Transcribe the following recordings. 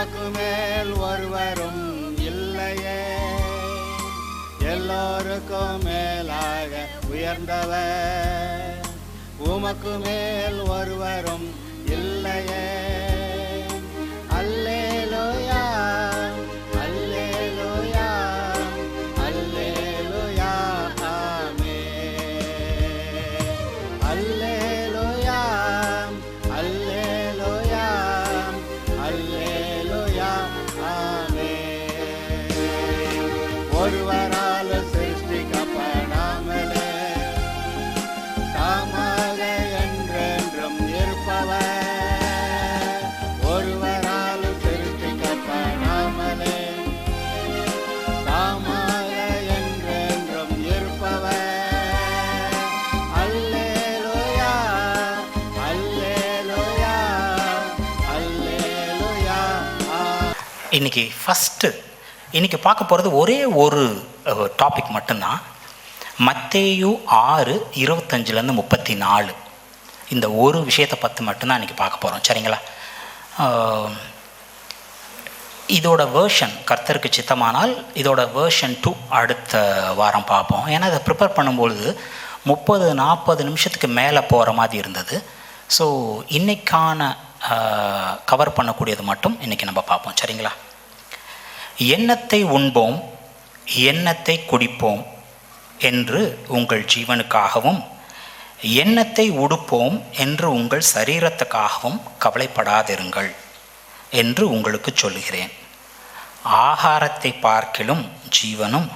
உமக்கு மேல் ஒருவரும் இல்லையே, எல்லோருக்கும் மேலாக உயர்ந்தவர், உமக்கு மேல் ஒருவரும் இல்லையே. அல்லேலூயா, அல்லேலூயா, அல்லேலூயா, ஆமென். அல்லேலூயா, அல்லேலூயா, அல்லேலூயா, ஆமென். ஒருவரால் சிருஷ்டிக்கப்படாமலே தாமாக என்றென்றும் இருப்பவர், ஒருவரால் சிருஷ்டிக்கப்படாமலே தாமாக என்றென்றும் இருப்பவர். அல்லேலூயா, அல்லேலூயா, அல்லேலூயா. இன்னைக்கு பார்க்க போகிறது ஒரே ஒரு டாபிக் மட்டும்தான். மத்தேயு 6:25-34 இந்த ஒரு விஷயத்தை பற்றி மட்டும்தான் இன்றைக்கி பார்க்க போகிறோம். சரிங்களா? இதோட வேர்ஷன் கர்த்தருக்கு சித்தமானால் இதோட வேர்ஷன் 2 அடுத்த வாரம் பார்ப்போம். ஏன்னா அதை ப்ரிப்பேர் பண்ணும்பொழுது 30-40 நிமிஷத்துக்கு மேலே போகிற மாதிரி இருந்தது. ஸோ இன்றைக்கான கவர் பண்ணக்கூடியது மட்டும் இன்றைக்கி நம்ம பார்ப்போம். சரிங்களா? எண்ணத்தை உண்போம், எண்ணத்தை குடிப்போம் என்று உங்கள் ஜீவனுக்காகவும், எண்ணத்தை உடுப்போம் என்று உங்கள் சரீரத்துக்காகவும் கவலைப்படாதிருங்கள் என்று உங்களுக்கு சொல்லுகிறேன். ஆகாரத்தை பார்க்கிலும் ஜீவனும்,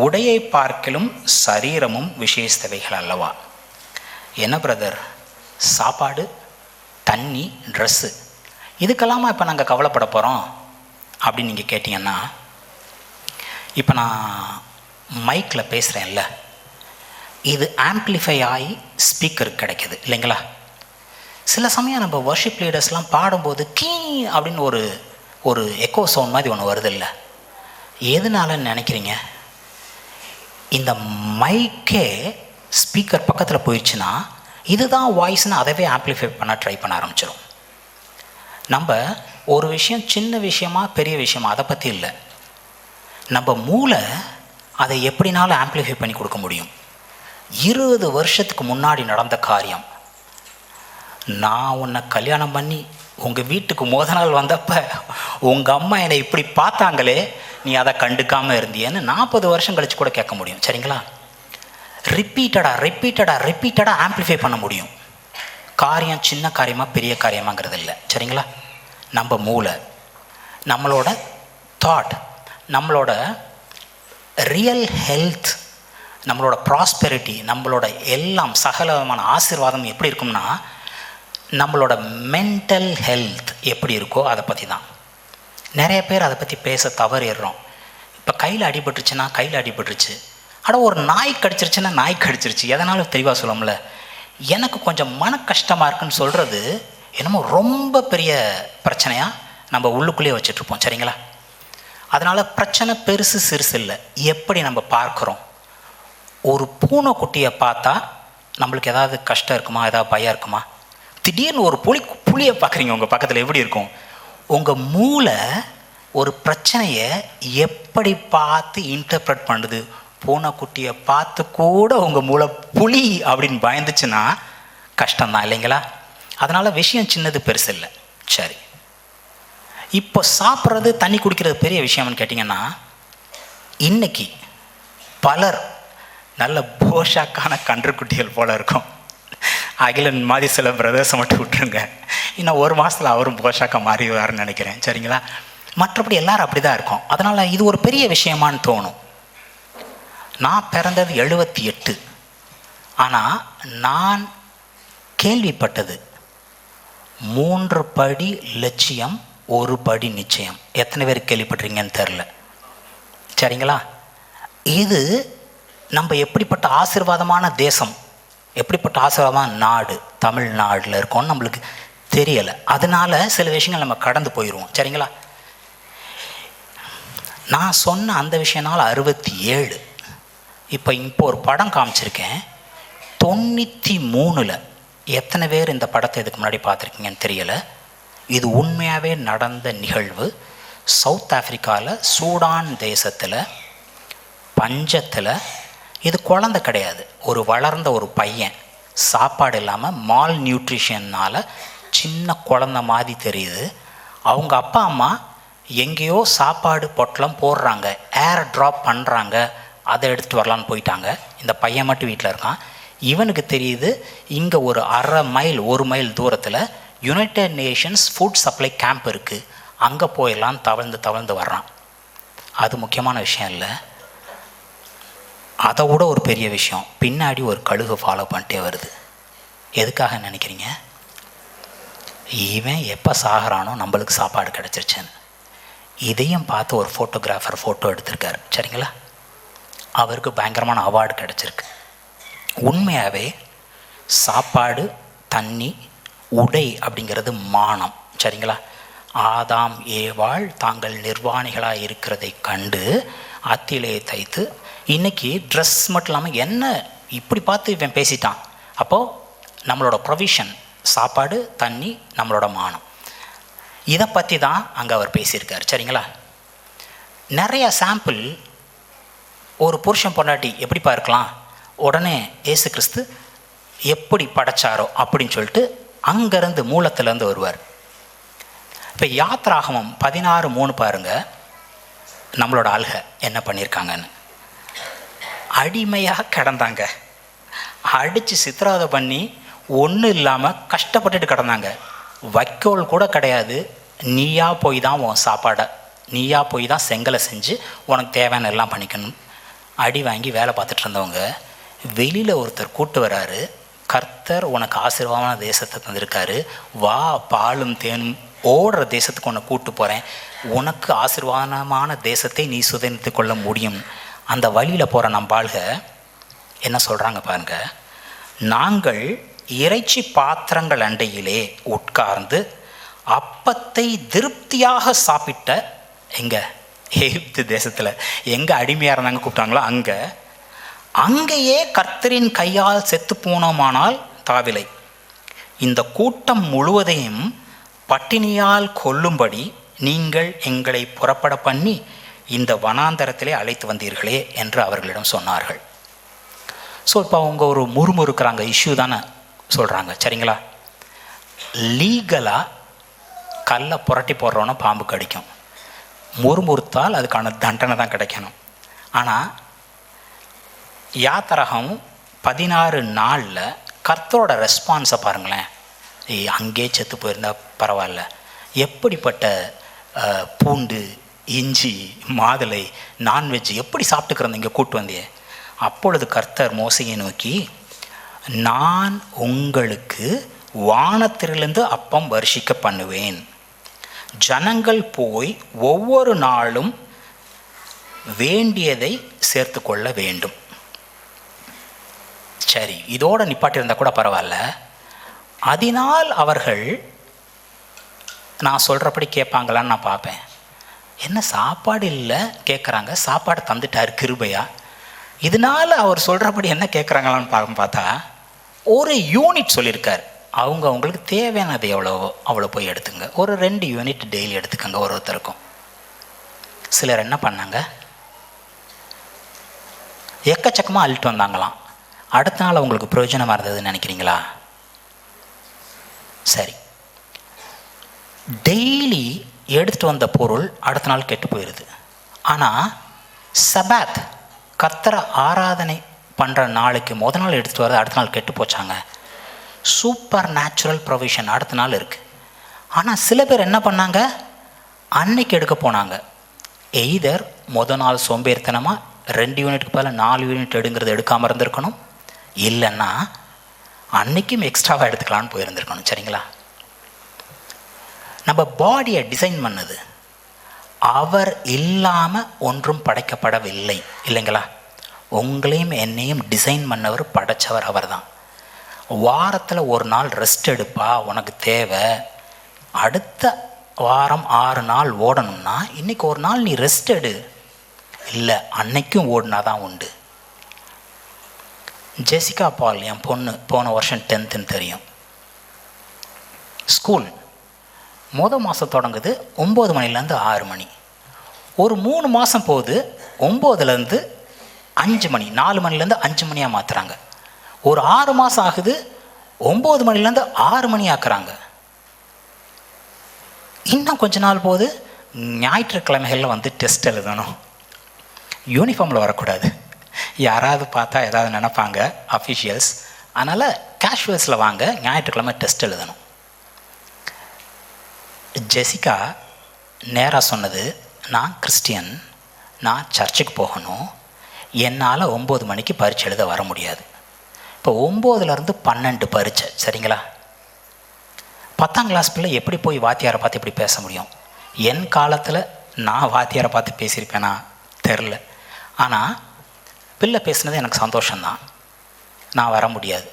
உடையை பார்க்கிலும் சரீரமும் விசேஷவைகள் அல்லவா? என்ன பிரதர், சாப்பாடு, தண்ணி, ட்ரெஸ்ஸு இதுக்கெல்லாமா இப்போ நாங்கள் கவலைப்பட போகிறோம் அப்படின்னு நீங்கள் கேட்டிங்கன்னா, இப்போ நான் மைக்கில் பேசுகிறேன்ல, இது ஆம்ப்ளிஃபை ஆகி ஸ்பீக்கருக்கு கிடைக்கிது இல்லைங்களா? சில சமயம் நம்ம வர்ஷிப் லீடர்ஸ்லாம் பாடும்போது கீ அப்படின்னு ஒரு எக்கோ சவுண்ட் மாதிரி ஒன்று வருது இல்லை? எதனாலன்னு நினைக்கிறீங்க? இந்த மைக்கே ஸ்பீக்கர் பக்கத்தில் போயிடுச்சுன்னா இதுதான் வாய்ஸ்ன்னு அதவே ஆம்ப்ளிஃபை பண்ண ட்ரை பண்ண ஆரம்பிச்சிடும். நம்ம ஒரு விஷயம் சின்ன விஷயமா பெரிய விஷயமா அதை பற்றி இல்லை, நம்ம மூளை அதை எப்படினாலும் ஆம்ப்ளிஃபை பண்ணி கொடுக்க முடியும். 20 வருஷத்துக்கு முன்னாடி நடந்த காரியம். நான் உன்னை கல்யாணம் பண்ணி உங்கள் வீட்டுக்கு நாள் வந்தப்ப உங்கள் அம்மா என்னை இப்படி பார்த்தாங்களே, நீ அதை கண்டுக்காமல் இருந்தியன்னு 40 வருஷம் கழித்து கூட கேட்க முடியும். சரிங்களா? ரிப்பீட்டடாக ஆம்ப்ளிஃபை பண்ண முடியும். காரியம் சின்ன காரியமாக பெரிய காரியமாங்கிறது இல்லை. சரிங்களா? நம்ம மூளை, நம்மளோட தாட், நம்மளோட ரியல் ஹெல்த், நம்மளோட ப்ராஸ்பெரிட்டி, நம்மளோட எல்லாம் சகலமான ஆசீர்வாதம் எப்படி இருக்கும்னா நம்மளோட மென்டல் ஹெல்த் எப்படி இருக்கோ அதை பற்றி தான். நிறைய பேர் அதை பற்றி பேச தவறிடுறோம். இப்போ கையில் அடிபட்டுருச்சுன்னா கையில் அடிபட்டுருச்சு, ஒரு நாய் கடிச்சிருச்சுன்னா நாய் கடிச்சிருச்சு, எதனாலும் தெளிவாக சொல்லமுல. எனக்கு கொஞ்சம் மன கஷ்டமாக இருக்குன்னு சொல்கிறது என்னமோ ரொம்ப பெரிய பிரச்சனையாக நம்ம உள்ளுக்குள்ளேயே வச்சுட்ருப்போம். சரிங்களா? அதனால் பிரச்சனை பெருசு சிறுசு இல்லை, எப்படி நம்ம பார்க்குறோம். ஒரு பூனைக்குட்டியை பார்த்தா நம்மளுக்கு ஏதாவது கஷ்டம் இருக்குமா, ஏதாவது பயம் இருக்குமா? திடீர்னு ஒரு புளியை பார்க்குறீங்க உங்கள் பக்கத்தில், எப்படி இருக்கும்? உங்கள் மூளை ஒரு பிரச்சனையை எப்படி பார்த்து இன்டர்ப்ரெட் பண்ணுது? பூனைக்குட்டியை பார்த்து கூட உங்கள் மூளை புலி அப்படின்னு பயந்துச்சுன்னா கஷ்டம்தான் இல்லைங்களா? அதனால் விஷயம் சின்னது பெருசு இல்லை. சரி, இப்போ சாப்பிட்றது தண்ணி குடிக்கிறது பெரிய விஷயம்னு கேட்டிங்கன்னா, இன்றைக்கி பலர் நல்ல போஷாக்கான கன்றுக்குட்டிகள் போல் இருக்கும். அகிலன் மாதிரி சில பிரதர்ஸை மட்டும் விட்டுருங்க, இன்னும் 1 மாதத்தில் அவரும் போஷாக்கா மாறிவார்னு நினைக்கிறேன். சரிங்களா? மற்றபடி எல்லோரும் அப்படி தான் இருக்கும். அதனால் இது ஒரு பெரிய விஷயமானு தோணும். நான் பிறந்தது 78, ஆனால் நான் கேள்விப்பட்டது 3 படி லட்சியம் 1 படி நிச்சயம். எத்தனை பேர் கேள்விப்பட்டிருங்கன்னு தெரில. சரிங்களா? இது நம்ம எப்படிப்பட்ட ஆசீர்வாதமான தேசம், எப்படிப்பட்ட ஆசீர்வாதமான நாடு, தமிழ்நாட்டில் இருக்கோம்னு நம்மளுக்கு தெரியலை. அதனால சில விஷயங்கள் நம்ம கடந்து போயிடுவோம். சரிங்களா? நான் சொன்ன அந்த விஷயனால 67. இப்போ ஒரு படம் காமிச்சிருக்கேன் 93. எத்தனை பேர் இந்த படத்தை இதுக்கு முன்னாடி பார்த்துருக்கீங்கன்னு தெரியலை. இது உண்மையாகவே நடந்த நிகழ்வு. சவுத் ஆஃப்ரிக்காவில் சூடான் தேசத்தில் பஞ்சத்தில், இது குழந்தை கிடையாது, ஒரு வளர்ந்த ஒரு பையன் சாப்பாடு இல்லாமல் மால் நியூட்ரிஷன்னால் சின்ன குழந்த மாதிரி தெரியுது. அவங்க அப்பா அம்மா எங்கேயோ சாப்பாடு பொட்டலம் போடுறாங்க, ஏர் ட்ராப் பண்ணுறாங்க, அதை எடுத்துகிட்டு வரலான்னு போயிட்டாங்க. இந்த பையன் மட்டும் வீட்டில் இருக்கான். இவனுக்கு தெரியுது இங்கே ஒரு 1/2 மைல் தூரத்தில் United Nations food supply camp இருக்குது, அங்கே போயிடலாம் தவழ்ந்து வர்றான். அது முக்கியமான விஷயம் இல்லை. அதை விட ஒரு பெரிய விஷயம், பின்னாடி ஒரு கழுகு ஃபாலோ பண்ணிட்டே வருது. எதுக்காக நினைக்கிறீங்க? இவன் எப்போ சாகிறானோ நம்மளுக்கு சாப்பாடு கிடச்சிருச்சுன்னு. இதையும் பார்த்து ஒரு ஃபோட்டோகிராஃபர் ஃபோட்டோ எடுத்திருக்காரு, சரிங்களா? அவருக்கு பயங்கரமான அவார்டு கிடச்சிருக்கு. உண்மையாகவே சாப்பாடு, தண்ணி, உடை அப்படிங்கிறது மானம், சரிங்களா? ஆதாம் ஏவாள் தாங்கள் நிர்வாணிகளாக இருக்கிறதை கண்டு அத்திலே தைத்து, இன்றைக்கி ட்ரெஸ் மட்டும் இல்லாமல் என்ன இப்படி பார்த்து இவன் பேசிட்டான். அப்போது நம்மளோட ப்ரொவிஷன் சாப்பாடு, தண்ணி, நம்மளோட மானம், இதை பற்றி தான் அங்கே அவர் பேசியிருக்கார், சரிங்களா? நிறையா சாம்பிள். ஒரு புருஷன் பொண்டாட்டி எப்படிப்பா இருக்கலாம், உடனே இயேசு கிறிஸ்து எப்படி படைச்சாரோ அப்படின்னு சொல்லிட்டு அங்கேருந்து மூலத்திலேருந்து வருவார். இப்போ யாத்ராகமம் 16:3 பாருங்கள், நம்மளோட ஆள்க என்ன பண்ணியிருக்காங்கன்னு. அடிமையாக கிடந்தாங்க, அடித்து சித்திரவதை பண்ணி ஒன்றும் இல்லாமல் கஷ்டப்பட்டுட்டு கிடந்தாங்க. வைக்கோல் கூட கிடையாது. நீயா போய் தான் உன் சாப்பாடை, நீயா போய் தான் செங்கலை செஞ்சு உனக்கு தேவையான எல்லாம் பண்ணிக்கணும். அடி வாங்கி வேலை பார்த்துட்டு இருந்தவங்க வெளியில் ஒருத்தர் கூட்டு வராரு, கர்த்தர் உனக்கு ஆசீர்வாதமான தேசத்தை தந்திருக்காரு, வா பாலும் தேனும் ஓடுற தேசத்துக்கு உன்னை கூட்டு போகிறேன், உனக்கு ஆசீர்வாதமான தேசத்தை நீ சுதந்தித்து கொள்ள முடியும். அந்த வழியில் போகிற நம்பாள்க என்ன சொல்கிறாங்க பாருங்க, நாங்கள் இறைச்சி பாத்திரங்கள் அண்டையிலே உட்கார்ந்து அப்பத்தை திருப்தியாக சாப்பிட்ட, எங்கே எகிப்து தேசத்தில் எங்கே அடிமையாக இருந்தாங்க கூப்பிட்டாங்களோ அங்கேயே கர்த்தரின் கையால் செத்து போனோமானால் தாவிலை, இந்த கூட்டம் முழுவதையும் பட்டினியால் கொல்லும்படி நீங்கள் எங்களை புறப்பட பண்ணி இந்த வனாந்தரத்திலே அழைத்து வந்தீர்களே என்று அவர்களிடம் சொன்னார்கள். ஸோ இப்போ அவங்க ஒரு முறுமுறுக்கிறாங்க, இஷ்யூ தானே சொல்கிறாங்க, சரிங்களா? லீகலாக கல்லை புரட்டி போடுறோன்னா பாம்பு கடிக்கும், முறுமுறுத்தால் அதுக்கான தண்டனை தான் கிடைக்கணும். ஆனால் யாத்திராகம் 16:4 கர்த்தரோட ரெஸ்பான்ஸை பாருங்களேன். அங்கே செத்து போயிருந்தா பரவாயில்ல, எப்படிப்பட்ட பூண்டு, இஞ்சி, மாதுளை, நான்வெஜ் எப்படி சாப்பிட்டுக்கிறோம் இங்கே கூட்டு வந்தியே. அப்பொழுது கர்த்தர் மோசையை நோக்கி, நான் உங்களுக்கு வானத்திலிருந்து அப்பம் வருஷிக்க பண்ணுவேன், ஜனங்கள் போய் ஒவ்வொரு நாளும் வேண்டியதை சேர்த்து கொள்ள வேண்டும். சரி, இதோடு நிப்பாட்டியிருந்தால் கூட பரவாயில்ல. அதனால் அவர்கள் நான் சொல்கிறபடி கேட்பாங்களான்னு நான் பார்ப்பேன். என்ன சாப்பாடு இல்லை கேட்குறாங்க, சாப்பாடு தந்துட்டார் கிருபையா, இதனால் அவர் சொல்கிறபடி என்ன கேட்குறாங்களான்னு பார்த்தா ஒரு யூனிட் சொல்லியிருக்கார். அவங்களுக்கு தேவையானது எவ்வளவோ அவ்வளோ போய் எடுத்துங்க, ஒரு 2 யூனிட் டெய்லி எடுத்துக்கோங்க ஒருத்தருக்கும். சிலர் என்ன பண்ணாங்க, எக்கச்சக்கமாக அள்ளிட்டு வந்தாங்களாம். அடுத்த நாள் அவங்களுக்கு பிரயோஜனமாக இருந்ததுன்னு நினைக்கிறீங்களா? சரி, டெய்லி எடுத்துகிட்டு வந்த பொருள் அடுத்த நாள் கெட்டு போயிடுது. ஆனால் சபாத் கர்த்தரை ஆராதனை பண்ணுற நாளைக்கு முதல் நாள் எடுத்துகிட்டு வரது அடுத்த நாள் கெட்டு போச்சாங்க. சூப்பர் நேச்சுரல் ப்ரொவிஷன் அடுத்த நாள் இருக்குது. ஆனால் சில பேர் என்ன பண்ணாங்க, அன்னைக்கு எடுக்க போனாங்க. எய்தர் முதல் நாள் சோம்பேறித்தனமாக 2 யூனிட்டுக்கு பதில் 4 யூனிட் எடுங்கிறது எடுக்காமல் இருந்திருக்கணும், இல்லைன்னா அன்னைக்கும் எக்ஸ்ட்ராவாக எடுத்துக்கலான்னு போயிருந்திருக்கணும், சரிங்களா? நம்ம பாடியை டிசைன் பண்ணது அவர் இல்லாமல் ஒன்றும் படைக்கப்படவில்லை, இல்லைங்களா? உங்களையும் என்னையும் டிசைன் பண்ணவர், படைச்சவர் அவர் தான். வாரத்தில் ஒரு நாள் ரெஸ்ட் எடுப்பா, உனக்கு தேவை. அடுத்த வாரம் 6 நாள் ஓடணும்னா இன்றைக்கி ஒரு நாள் நீ ரெஸ்ட் எடு. இல்லை, அன்னைக்கும் ஓடினா தான் உண்டு. ஜெசிகா பால் என் பொண்ணு போன வருஷம் 10th தெரியும். ஸ்கூல் மாதம் தொடங்குது 9 மணிலேருந்து 6 மணி. ஒரு 3 மாதம் போகுது, 9லேருந்து 5 மணி, 4 மணிலேருந்து 5 மணியாக மாற்றுறாங்க. ஒரு 6 மாதம் ஆகுது, 9 மணிலேருந்து 6 மணி ஆக்குறாங்க. இன்னும் கொஞ்ச நாள் போகுது, ஞாயிற்றுக்கிழமைகளில் வந்து டெஸ்ட் எழுதணும். யூனிஃபார்மில் வரக்கூடாது, யாராவது பார்த்தா ஏதாவது நினைப்பாங்க அஃபிஷியல்ஸ். அதனால் கேஷுவல்ஸில் வாங்க, ஞாயிற்றுக்கிழமை டெஸ்ட் எழுதணும். ஜெசிகா நேராக சொன்னது, நான் கிறிஸ்டியன், நான் சர்ச்சுக்கு போகணும், என்னால் 9 மணிக்கு பரீட்சை எழுத வர முடியாது. இப்போ 9லேருந்து 12 பரீட்சை, சரிங்களா? 10ஆம் கிளாஸ் பிள்ளை எப்படி போய் வாத்தியாரை பார்த்து எப்படி பேச முடியும்? என் காலத்தில் நான் வாத்தியாரை பார்த்து பேசியிருப்பேனா தெரில. ஆனால் பிள்ளை பேசுனது எனக்கு சந்தோஷம்தான். நான் வர முடியாது.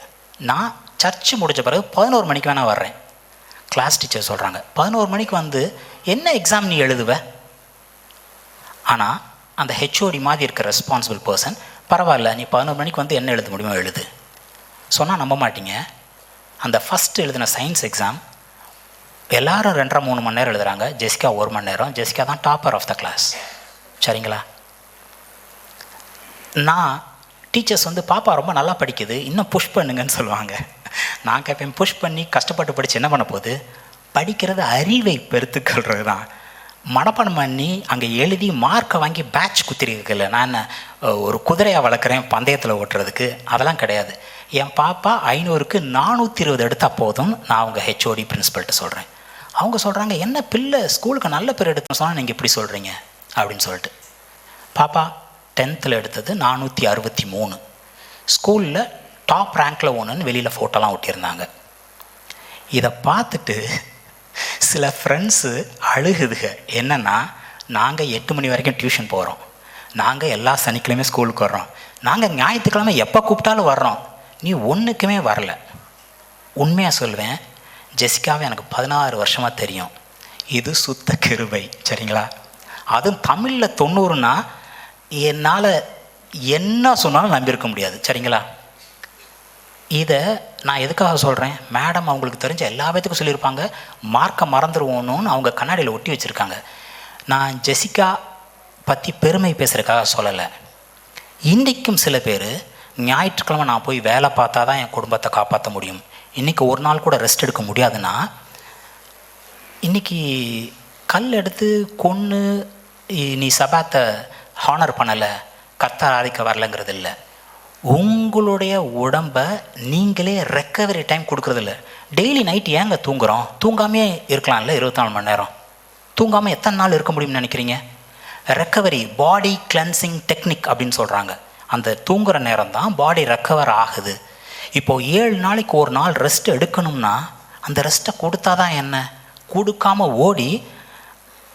நான் சர்ச்சு முடிஞ்ச பிறகு 11 மணிக்கு வேணால் வர்றேன். கிளாஸ் டீச்சர் சொல்கிறாங்க, 11 மணிக்கு வந்து என்ன எக்ஸாம் நீ எழுதுவ? ஆனால் அந்த ஹெச்ஓடி மாதிரி இருக்கிற ரெஸ்பான்சிபிள் பர்சன், பரவாயில்ல நீ 11 மணிக்கு வந்து என்ன எழுத முடியுமோ எழுது சொன்னால் நம்ப மாட்டீங்க. அந்த ஃபஸ்ட்டு எழுதின சயின்ஸ் எக்ஸாம் எல்லோரும் 2.5-3 மணி நேரம் எழுதுகிறாங்க, ஜெசிகா 1 மணி நேரம். ஜெசிகா தான் டாப்பர் ஆஃப் த கிளாஸ், சரிங்களா? நான் டீச்சர்ஸ் வந்து பாப்பா ரொம்ப நல்லா படிக்குது, இன்னும் புஷ் பண்ணுங்கன்னு சொல்லுவாங்க. நான் கேட்பேன், புஷ் பண்ணி கஷ்டப்பட்டு படித்து என்ன பண்ண போகுது? படிக்கிறது அறிவை பெருத்துக்கொள்கிறது தான். மனப்பாடம் பண்ணி அங்கே எழுதி மார்க்கை வாங்கி பேட்ச் குத்திருக்கல. நான் என்ன ஒரு குதிரையாக வளர்க்குறேன் பந்தயத்தில் ஓட்டுறதுக்கு? அதெல்லாம் கிடையாது. என் பாப்பா 500க்கு 420 எடுத்தால் போதும், நான் அவங்க ஹெச்ஓடி பிரின்ஸிபல்கிட்ட சொல்கிறேன். அவங்க சொல்கிறாங்க, என்ன பிள்ளை ஸ்கூலுக்கு நல்ல பேர் எடுத்துன்னு சொன்னால் நீங்கள் இப்படி சொல்கிறீங்க அப்படின்னு சொல்லிட்டு. பாப்பா 10th எடுத்தது 463, ஸ்கூலில் டாப் ரேங்க்கில் ஒன்றுன்னு வெளியில் ஃபோட்டோலாம் ஒட்டியிருந்தாங்க. இதை பார்த்துட்டு சில ஃப்ரெண்ட்ஸு அழுகுதுங்க. என்னென்னா, நாங்கள் 8 மணி வரைக்கும் டியூஷன் போகிறோம், நாங்கள் எல்லா சனிக்கிழமையும் ஸ்கூலுக்கு வர்றோம், நாங்கள் ஞாயிற்றுக்கிழமை எப்போ கூப்பிட்டாலும் வர்றோம், நீ ஒன்றுக்குமே வரல. உண்மையாக சொல்வேன், ஜெசிகாவை எனக்கு 16 வருஷமாக தெரியும். இது சுத்த கிருபை, சரிங்களா? அதுவும் தமிழில் 90ன்னா என்னால் என்ன சொன்னாலும் நம்பியிருக்க முடியாது, சரிங்களா? இதை நான் எதுக்காக சொல்கிறேன்? மேடம் அவங்களுக்கு தெரிஞ்ச எல்லா பேத்துக்கும் சொல்லியிருப்பாங்க, மார்க்கை மறந்துடுவோன்னு அவங்க கண்ணாடியில் ஒட்டி வச்சுருக்காங்க. நான் ஜெசிகா பற்றி பெருமை பேசுகிறதுக்காக சொல்லலை. இன்றைக்கும் சில பேர் ஞாயிற்றுக்கிழமை நான் போய் வேலை பார்த்தா தான் என் குடும்பத்தை காப்பாற்ற முடியும், இன்றைக்கி ஒரு நாள் கூட ரெஸ்ட் எடுக்க முடியாதுன்னா, இன்றைக்கி கல் எடுத்து கொன்று நீ சபாத்தை ஹானர் பண்ணலை, கர்த்தர் ஆராதிக்க வரலைங்கிறது இல்லை. உங்களுடைய உடம்பை நீங்களே ரெக்கவரி டைம் கொடுக்குறதில்ல. டெய்லி நைட்டு ஏங்க தூங்குகிறோம்? தூங்காமே இருக்கலாம்ல, 24 மணி நேரம். தூங்காமல் எத்தனை நாள் இருக்க முடியும்னு நினைக்கிறீங்க? ரெக்கவரி, பாடி கிளென்சிங் டெக்னிக் அப்படின்னு சொல்கிறாங்க. அந்த தூங்குகிற நேரம் தான் பாடி ரெக்கவர் ஆகுது. இப்போது 7 நாளைக்கு ஒரு நாள் ரெஸ்ட் எடுக்கணும்னா அந்த ரெஸ்ட்டை கொடுத்தா தான் என்ன? கொடுக்காமல் ஓடி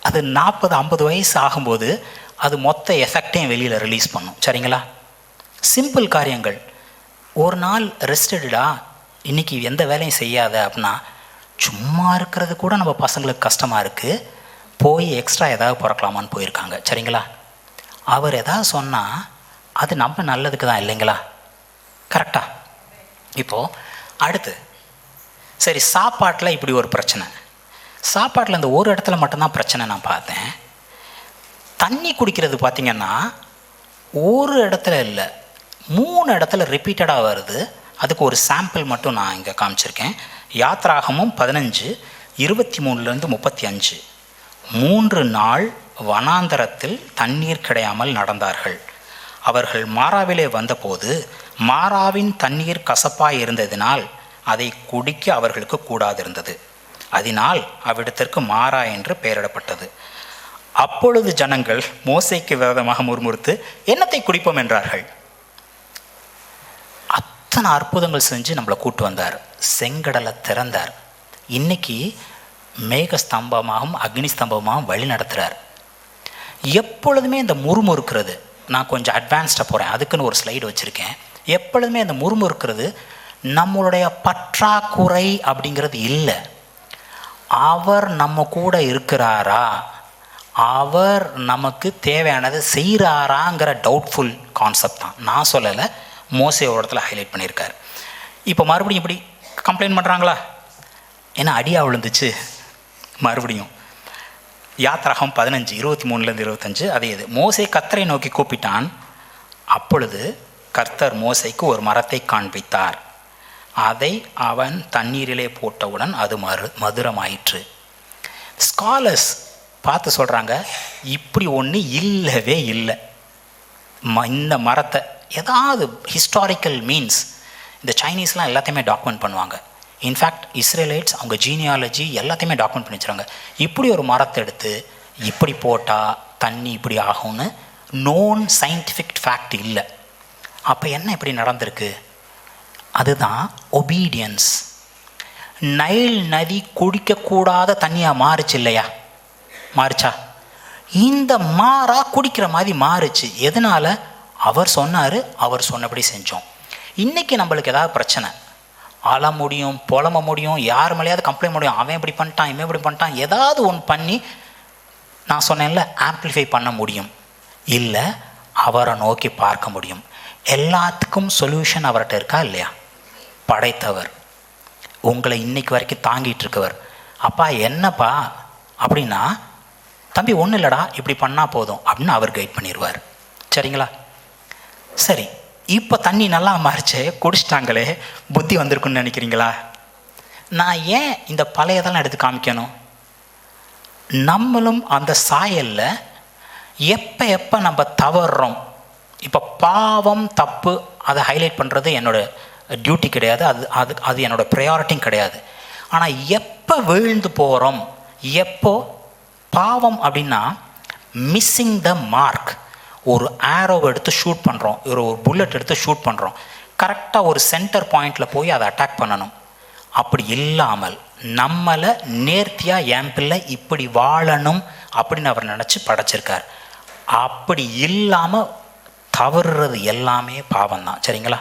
அது 40-50 வயசு ஆகும்போது அது மொத்த எஃபெக்டையும் வெளியில் ரிலீஸ் பண்ணும், சரிங்களா? சிம்பிள் காரியங்கள். ஒரு நாள் ரெஸ்ட் எடுடா, இன்றைக்கி எந்த வேலையும் செய்யாத அப்படின்னா, சும்மா இருக்கிறது கூட நம்ம பசங்களுக்கு கஷ்டமாக இருக்குது, போய் எக்ஸ்ட்ரா ஏதாவது பிறக்கலாமான்னு போயிருக்காங்க, சரிங்களா? அவர் எதாவது சொன்னால் அது நம்ம நல்லதுக்கு தான், இல்லைங்களா? கரெக்டாக? இப்போது அடுத்து சரி, சாப்பாட்டில் இப்படி ஒரு பிரச்சனை. சாப்பாட்டில் இந்த ஒரு இடத்துல மட்டும்தான் பிரச்சனை நான் பார்த்தேன். தண்ணி குடிக்கிறது பார்த்திங்கன்னா ஒரு இடத்துல இல்லை, 3 இடத்துல ரிப்பீட்டடாக வருது. அதுக்கு ஒரு சாம்பிள் மட்டும் நான் இங்கே காமிச்சிருக்கேன். யாத்ராகமும் 15:23-35. 3 நாள் வனாந்தரத்தில் தண்ணீர் கிடையாமல் நடந்தார்கள். அவர்கள் மாராவிலே வந்தபோது மாராவின் தண்ணீர் கசப்பாய் இருந்ததினால் அதை குடிக்க அவர்களுக்கு கூடாதிருந்தது. அதனால் அவ்விடத்திற்கு மாரா என்று பெயரிடப்பட்டது. அப்பொழுது ஜனங்கள் மோசேக்கு விரோதமாக முறுமுறுத்து என்னத்தை குடிப்போம் என்றார்கள். அத்தனை அற்புதங்கள் செஞ்சு நம்மளை கூட்டு வந்தார், செங்கடலை திறந்தார். இன்னைக்கு மேக ஸ்தம்பமாகவும் அக்னி ஸ்தம்பமாகவும் வழி நடத்துகிறார். எப்பொழுதுமே இந்த முறுமுறுக்கிறது, நான் கொஞ்சம் அட்வான்ஸ்டாக போகிறேன், அதுக்குன்னு ஒரு ஸ்லைடு வச்சுருக்கேன். எப்பொழுதுமே இந்த முறுமுறுக்கிறது நம்மளுடைய பற்றாக்குறை அப்படிங்கிறது இல்லை. அவர் நம்ம கூட இருக்கிறாரா, அவர் நமக்கு தேவையானதை செய்கிறாராங்கிற டவுட்ஃபுல் கான்செப்ட் தான். நான் சொல்லலை, மோசே ஒரு இடத்துல ஹைலைட் பண்ணியிருக்கார். இப்போ மறுபடியும் இப்படி கம்ப்ளைண்ட் பண்ணுறாங்களா? ஏன்னா அடியாக விழுந்துச்சு, மறுபடியும் யாத்திராகம் 15:23-25 அதே இது. மோசே கர்த்தரை நோக்கி கூப்பிட்டான். அப்பொழுது கர்த்தர் மோசைக்கு ஒரு மரத்தை காண்பித்தார். அதை அவன் தண்ணீரிலே போட்டவுடன் அது மதுரமாயிற்று. ஸ்காலர்ஸ் பார்த்து சொல்கிறாங்க, இப்படி ஒன்று இல்லவே இல்லை. இந்த மரத்தை ஏதாவது ஹிஸ்டாரிக்கல் மீன்ஸ், இந்த சைனீஸ்லாம் எல்லாத்தையுமே டாக்குமெண்ட் பண்ணுவாங்க. இன்ஃபேக்ட் இஸ்ரேலைட்ஸ் அவங்க ஜீனியாலஜி எல்லாத்தையுமே டாக்குமெண்ட் பண்ணி வச்சுருவாங்க. இப்படி ஒரு மரத்தை எடுத்து இப்படி போட்டால் தண்ணி இப்படி ஆகும்னு நோன் சயின்டிஃபிக் ஃபேக்ட் இல்லை. அப்போ என்ன இப்படி நடந்திருக்கு? அதுதான் ஒபீடியன்ஸ். நைல் நதி குடிக்கக்கூடாத தண்ணியாக மாறுச்சு இல்லையா? மாறுச்சா? இந்த மாறா குடிக்கிற மாதிரி மாறுச்சு. எதனால்? அவர் சொன்னார், அவர் சொன்னபடி செஞ்சோம். இன்றைக்கி நம்மளுக்கு ஏதாவது பிரச்சனை, அழ முடியும், புலம்ப முடியும், யார் மேலேயாவது கம்ப்ளைண்ட் முடியும், அவன் இப்படி பண்ணிட்டான், இவன் இப்படி பண்ணிட்டான், ஏதாவது ஒன்று பண்ணி நான் சொன்னேன்ல ஆம்ப்ளிஃபை பண்ண முடியும். இல்லை, அவரை நோக்கி பார்க்க முடியும். எல்லாத்துக்கும் சொல்யூஷன் அவர்கிட்ட இருக்கா இல்லையா? படைத்தவர், உங்களை இன்னைக்கு வரைக்கும் தாங்கிட்டு இருக்கவர். அப்பா என்னப்பா அப்படின்னா, தம்பி ஒன்றும் இல்லைடா, இப்படி பண்ணால் போதும் அப்படின்னு அவர் கைட் பண்ணிடுவார். சரிங்களா? சரி, இப்போ தண்ணி நல்லா மாறிச்சு, குடிச்சிட்டாங்களே, புத்தி வந்திருக்குன்னு நினைக்கிறீங்களா? நான் ஏன் இந்த பழையதெல்லாம் எடுத்து காமிக்கணும்? நம்மளும் அந்த சாயலில் எப்போ நம்ம தவறுறோம். இப்போ பாவம் தப்பு அதை ஹைலைட் பண்ணுறது என்னோடய டியூட்டி கிடையாது, அது என்னோடய ப்ரையாரிட்டியும் கிடையாது. ஆனால் எப்போ வீழ்ந்து போகிறோம், எப்போ பாவம் அப்படின்னா மிஸ்ஸிங் த மார்க். ஒரு ஆரோவை எடுத்து ஷூட் பண்ணுறோம், ஒரு புல்லட் எடுத்து ஷூட் பண்ணுறோம், கரெக்டாக ஒரு சென்டர் பாயிண்டில் போய் அதை அட்டாக் பண்ணணும். அப்படி இல்லாமல் நம்மளை நேர்த்தியாக என் பிள்ளை இப்படி வாழணும் அப்படின்னு அவர் நினச்சி படைச்சிருக்கார். அப்படி இல்லாமல் தவறுறது எல்லாமே பாவம் தான். சரிங்களா?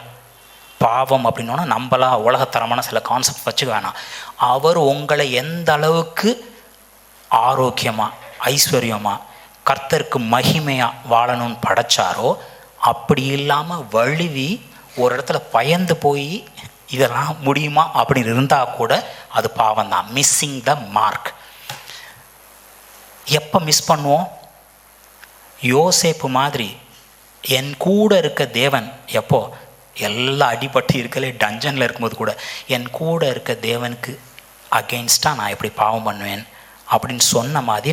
பாவம் அப்படின்னா நம்மளா உலகத்தரமான சில கான்செப்ட் வச்சு வேணாம். அவர் உங்களை எந்த அளவுக்கு ஆரோக்கியமாக ஐஸ்வர்யமாக கர்த்தருக்கு மகிமையாக வாழணும்னு படைச்சாரோ, அப்படி இல்லாமல் வழுவி ஒரு இடத்துல பயந்து போய் இதெல்லாம் முடியுமா அப்படின்னு இருந்தால் கூட அது பாவம் தான். Missing the mark. எப்போ மிஸ் பண்ணுவோம்? யோசேப்பு மாதிரி என் கூட இருக்க தேவன், எப்போ எல்லாம் அடிபட்டு இருக்கலே டஞ்சனில் இருக்கும்போது கூட என் கூட இருக்க தேவனுக்கு அகெயின்ஸ்டாக நான் எப்படி பாவம் பண்ணுவேன் அப்படின்னு சொன்ன மாதிரி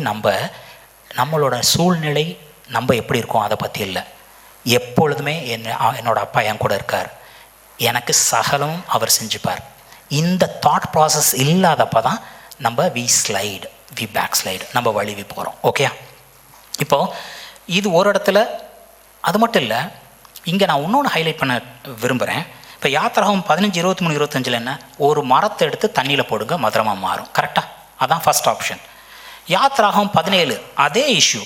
நம்மளோட சூழ்நிலை நம்ம எப்படி இருக்கோம் அதை பற்றி இல்லை. எப்பொழுதுமே என்னோடய அப்பா என் கூட இருக்கார், எனக்கு சகலமும் அவர் செஞ்சுப்பார். இந்த தாட் ப்ராசஸ் இல்லாதப்போ தான் நம்ம வி பேக் ஸ்லைடு, நம்ம வழிவி போகிறோம். ஓகே, இப்போது இது ஒரு இடத்துல. அது மட்டும் இல்லை, இங்கே நான் இன்னொன்று ஹைலைட் பண்ண விரும்புகிறேன். இப்போ யாத்திராகம் 15:23-25 என்ன? ஒரு மரத்தை எடுத்து தண்ணியில் போடுங்க, மதுரமாக மாறும். கரெக்டாக? அதான் ஃபர்ஸ்ட் ஆப்ஷன். யாத்திராகம் 17 அதே இஷ்யூ.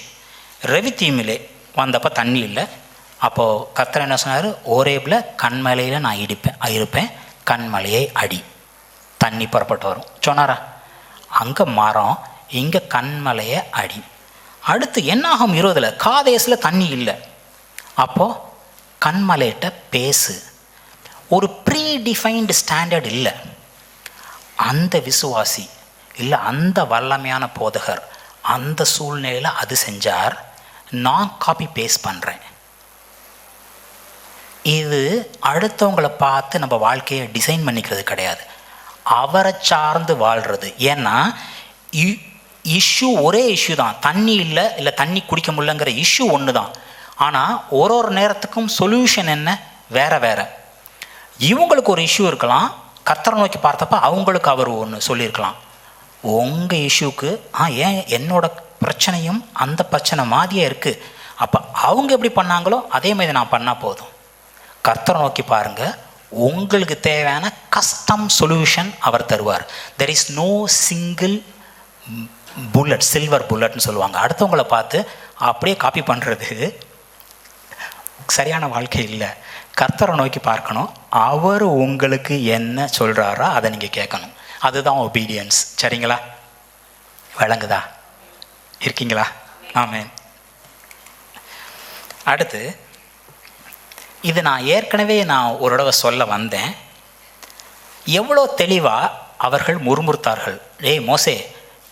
ரெவித்தீமிலே வந்தப்போ தண்ணி இல்லை. அப்போது கர்த்தர் என்ன சொன்னார்? ஓரேபில் கண்மலையில் நான் இருப்பேன், கண்மலையை அடி, தண்ணி புறப்பட்டு வரும் சொன்னாரா? அங்கே மரம், இங்கே கண்மலையை அடி. அடுத்து என்னாகும்? 20 காதேசில் தண்ணி இல்லை. அப்போது கண்மலையிட்ட பேசு. ஒரு ப்ரீ டிஃபைன்டு ஸ்டாண்டர்ட் இல்லை. அந்த விசுவாசி இல்லை, அந்த வல்லமையான போதகர் அந்த சூழ்நிலையில் அது செஞ்சார், நான் காப்பி பேஸ்ட் பண்ணுறேன். இது அடுத்தவங்களை பார்த்து நம்ம வாழ்க்கையை டிசைன் பண்ணிக்கிறது கிடையாது, அவரை சார்ந்து வாழ்கிறது. ஏன்னா இஷ்யூ ஒரே இஷ்யூ தான். தண்ணி இல்லை தண்ணி குடிக்க முடியலங்கிற இஷ்யூ ஒன்று தான். ஆனால் ஒரு நேரத்துக்கும் சொல்யூஷன் என்ன வேறு வேறு. இவங்களுக்கு ஒரு இஷ்யூ இருக்கலாம், கர்த்தரை நோக்கி பார்த்தப்ப அவங்களுக்கு அவர் ஒன்று சொல்லியிருக்கலாம். உங்கள் இஷ்யூக்கு ஏன் என்னோட பிரச்சனையும் அந்த பிரச்சனை மாதிரியே இருக்குது, அப்போ அவங்க எப்படி பண்ணாங்களோ அதே மாதிரி நான் பண்ணால் போதும். கர்த்தரை நோக்கி பாருங்கள், உங்களுக்கு தேவையான கஸ்டம் சொல்யூஷன் அவர் தருவார். There is no single bullet, silver புல்லட்னு சொல்லுவாங்க. அடுத்தவங்களை பார்த்து அப்படியே காப்பி பண்ணுறது சரியான வாழ்க்கை இல்லை. கர்த்தரை நோக்கி பார்க்கணும், அவர் உங்களுக்கு என்ன சொல்கிறாரோ அதை நீங்கள் கேட்கணும். அதுதான் ஒபீடியன்ஸ். சரிங்களா? விளங்குதா? இருக்கீங்களா? ஆமென். அடுத்து இது நான் ஏற்கனவே ஒரு தடவை சொல்ல வந்தேன். எவ்வளோ தெளிவாக அவர்கள் முறுமுறுத்தார்கள். மோசே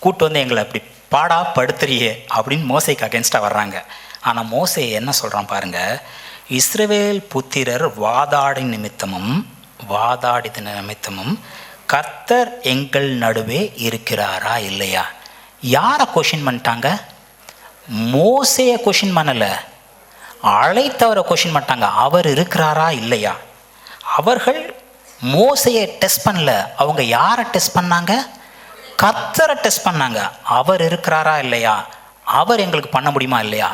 கூட்டு வந்து எங்களை அப்படி பாடா படுத்துறியே அப்படின்னு மோசைக்கு அகேன்ஸ்டாக வர்றாங்க. ஆனால் மோசே என்ன சொல்கிறான் பாருங்க, இஸ்ரவேல் புத்திரர் வாதாடித நிமித்தமும் கர்த்தர் எங்கள் நடுவே இருக்கிறாரா இல்லையா? யாரை கொஷின் பண்ணிட்டாங்க? மோசையை கொஷின் பண்ணலை, அழைத்தவரை கொஷின் பண்ணிட்டாங்க. அவர் இருக்கிறாரா இல்லையா? அவர்கள் மோசையை டெஸ்ட் பண்ணல, அவங்க யாரை டெஸ்ட் பண்ணாங்க? கர்த்தரை டெஸ்ட் பண்ணாங்க. அவர் இருக்கிறாரா இல்லையா, அவர் எங்களுக்கு பண்ண முடியுமா இல்லையா?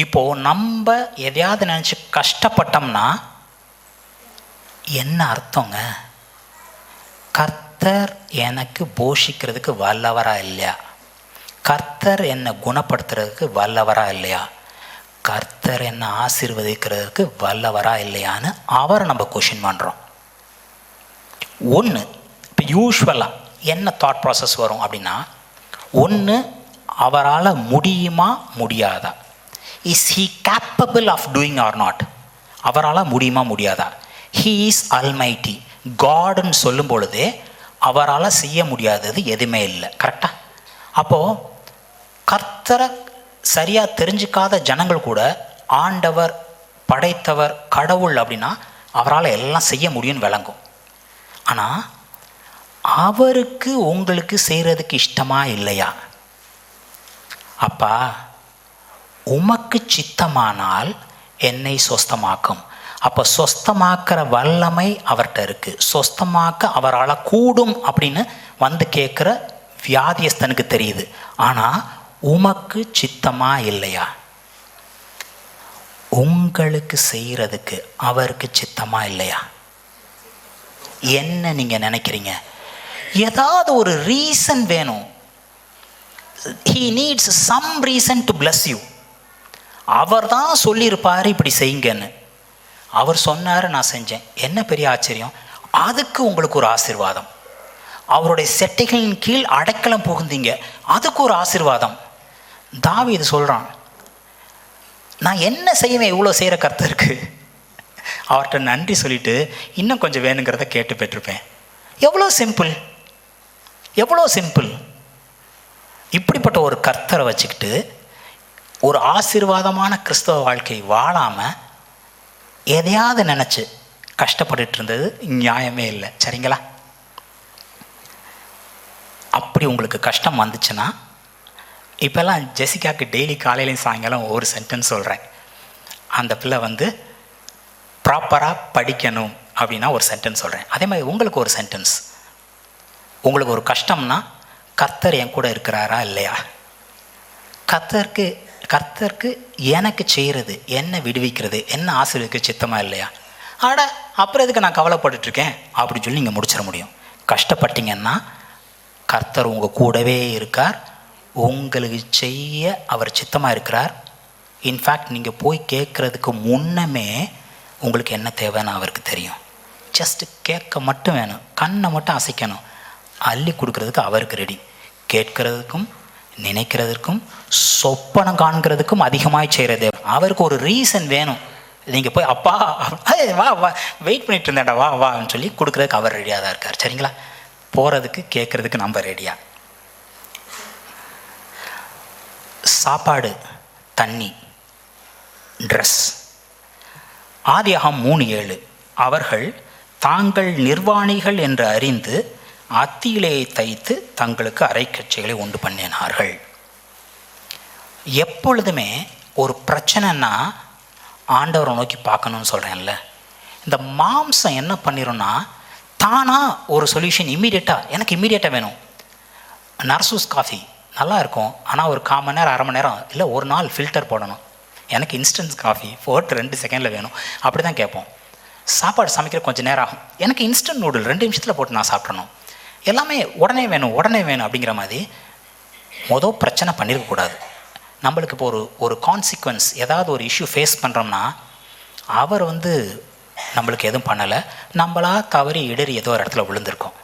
இப்போது நம்ம எதையாவது நினச்சி கஷ்டப்பட்டோம்னா என்ன அர்த்தங்க? கர்த்தர் எனக்கு போஷிக்கிறதுக்கு வல்லவரா இல்லையா? கர்த்தர் என்னை குணப்படுத்துறதுக்கு வல்லவரா இல்லையா? கர்த்தர் என்னை ஆசீர்வதிக்கிறதுக்கு வல்லவரா இல்லையான்னு அவரை நம்ம கொஷின் பண்ணுறோம். ஒன்று, இப்போ யூஸ்வலாக என்ன தாட் ப்ராசஸ் வரும் அப்படின்னா, ஒன்று அவரால் முடியுமா முடியாதா, is he capable of doing or not, அவரால் முடியுமா முடியாதா. ஹீ இஸ் அல்மைட்டி, காடுன்னு சொல்லும் பொழுதே அவரால் செய்ய முடியாதது எதுவுமே இல்லை. கரெக்டாக? அப்போது கர்த்தரை சரியாக தெரிஞ்சிக்காத ஜனங்கள் கூட ஆண்டவர் படைத்தவர் கடவுள் அப்படின்னா அவரால் எல்லாம் செய்ய முடியும்னு விளங்கும். ஆனால் அவருக்கு உங்களுக்கு செய்கிறதுக்கு இஷ்டமா இல்லையா? அப்பா, உமக்கு சித்தமானால் என்னை சொஸ்தமாக்கும். அப்போ சொஸ்தமாக்குற வல்லமை அவர்கிட்ட இருக்குது. சொஸ்தமாக்க அவரால் கூடும் அப்படின்னு வந்து கேட்குற வியாதியஸ்தனுக்கு தெரியுது. ஆனால் உமக்கு சித்தமா இல்லையா? உங்களுக்கு செய்கிறதுக்கு அவருக்கு சித்தமா இல்லையா? என்ன நீங்கள் நினைக்கிறீங்க? ஏதாவது ஒரு ரீசன் வேணும். He needs some reason to bless you. அவர் தான் சொல்லியிருப்பார் இப்படி செய்யுங்கன்னு. அவர் சொன்னார், நான் செஞ்சேன். என்ன பெரிய ஆச்சரியம்! அதுக்கு உங்களுக்கு ஒரு ஆசீர்வாதம். அவருடைய செட்டைகளின் கீழ் அடைக்கலம் புகுந்தீங்க, அதுக்கு ஒரு ஆசீர்வாதம். தாவீது சொல்கிறான், நான் என்ன செய்வேன் இவ்வளோ செய்கிற கர்த்தருக்கு? அவர்கிட்ட நன்றி சொல்லிட்டு இன்னும் கொஞ்சம் வேணுங்கிறத கேட்டு பெற்றிருப்பேன். எவ்வளோ சிம்பிள், எவ்வளோ சிம்பிள். இப்படிப்பட்ட ஒரு கர்த்தரை வச்சுக்கிட்டு ஒரு ஆசீர்வாதமான கிறிஸ்தவ வாழ்க்கை வாழாமல் எதையாவது நினச்சி கஷ்டப்பட்டுட்டு இருந்தது நியாயமே இல்லை. சரிங்களா? அப்படி உங்களுக்கு கஷ்டம் வந்துச்சுன்னா, இப்போல்லாம் ஜெசிகாவுக்கு டெய்லி காலையிலையும் சாயங்காலம் ஒரு சென்டென்ஸ் சொல்கிறேன். அந்த பிள்ளை வந்து ப்ராப்பராக படிக்கணும் அப்படின்னா ஒரு சென்டென்ஸ் சொல்கிறேன். அதே மாதிரி உங்களுக்கு ஒரு சென்டென்ஸ். உங்களுக்கு ஒரு கஷ்டம்னா, கர்த்தர் என் கூட இருக்கிறாரா இல்லையா? கர்த்தருக்கு எனக்கு செய்கிறது, என்ன விடுவிக்கிறது, என்ன ஆசீர்வதிக்க சித்தமா இல்லையா? அப்புறம் எதுக்கு நான் கவலைப்பட்டுருக்கேன் அப்படின்னு சொல்லி நீங்கள் முடிச்சிட முடியும். கஷ்டப்பட்டீங்கன்னா கர்த்தர் உங்கள் கூடவே இருக்கார், உங்களுக்கு செய்ய அவர் சித்தமாக இருக்கிறார். இன்ஃபேக்ட் நீங்கள் போய் கேட்குறதுக்கு முன்னமே உங்களுக்கு என்ன தேவைன்னு அவருக்கு தெரியும். ஜஸ்ட்டு கேட்க மட்டும் வேணும், கண்ணை மட்டும் அசைக்கணும், அள்ளி கொடுக்கறதுக்கு அவருக்கு ரெடி. கேட்கறதுக்கும் நினைக்கிறதுக்கும் சொப்பனம் காண்கிறதுக்கும் அதிகமாக செய்கிறது அவருக்கு ஒரு ரீசன் வேணும். நீங்கள் போய் அப்பா வா வா வெயிட் பண்ணிட்டு இருந்தேன்டா வா வான்னு சொல்லி கொடுக்குறதுக்கு அவர் ரெடியாக தான் இருக்கார். சரிங்களா? போகிறதுக்கு கேட்குறதுக்கு நம்ம ரெடியாக. சாப்பாடு, தண்ணி, ட்ரெஸ். ஆதியாகமம் 3:7 அவர்கள் தாங்கள் நிர்வாணிகள் என்று அறிந்து அத்தியிலே தைத்து தங்களுக்கு அரைக்கச்சைகளை உண்டு பண்ணினார்கள். எப்பொழுதுமே ஒரு பிரச்சனைன்னா ஆண்டவரை நோக்கி பார்க்கணும்னு சொல்கிறேன்ல. இந்த மாம்சம் என்ன பண்ணிடும்னா, தானாக ஒரு சொல்யூஷன் எனக்கு இம்மீடியட்டாக வேணும். நர்சூஸ் காஃபி நல்லா இருக்கும், ஆனால் ஒரு 1/4 மணி நேரம் 1/2 மணி நேரம் இல்லை ஒரு நாள் ஃபில்டர் போடணும். எனக்கு இன்ஸ்டன்ட் காஃபி போட்டு 2 செகண்டில் வேணும், அப்படி தான் கேட்போம். சாப்பாடு சமைக்கிற கொஞ்சம் நேரம் ஆகும், எனக்கு இன்ஸ்டன்ட் நூடுல் 2 நிமிஷத்தில் போட்டு நான் சாப்பிட்றணும். எல்லாமே உடனே வேணும் அப்படிங்கிற மாதிரி பிரச்சனை பண்ணியிருக்கக்கூடாது. நம்மளுக்கு இப்போ ஒரு கான்சிக்வன்ஸ், ஏதாவது ஒரு இஷ்யூ ஃபேஸ் பண்ணுறோம்னா, அவர் நம்மளுக்கு எதுவும் பண்ணலை, நம்மளா தவறி இடறி ஏதோ ஒரு இடத்துல விழுந்திருக்கோம்.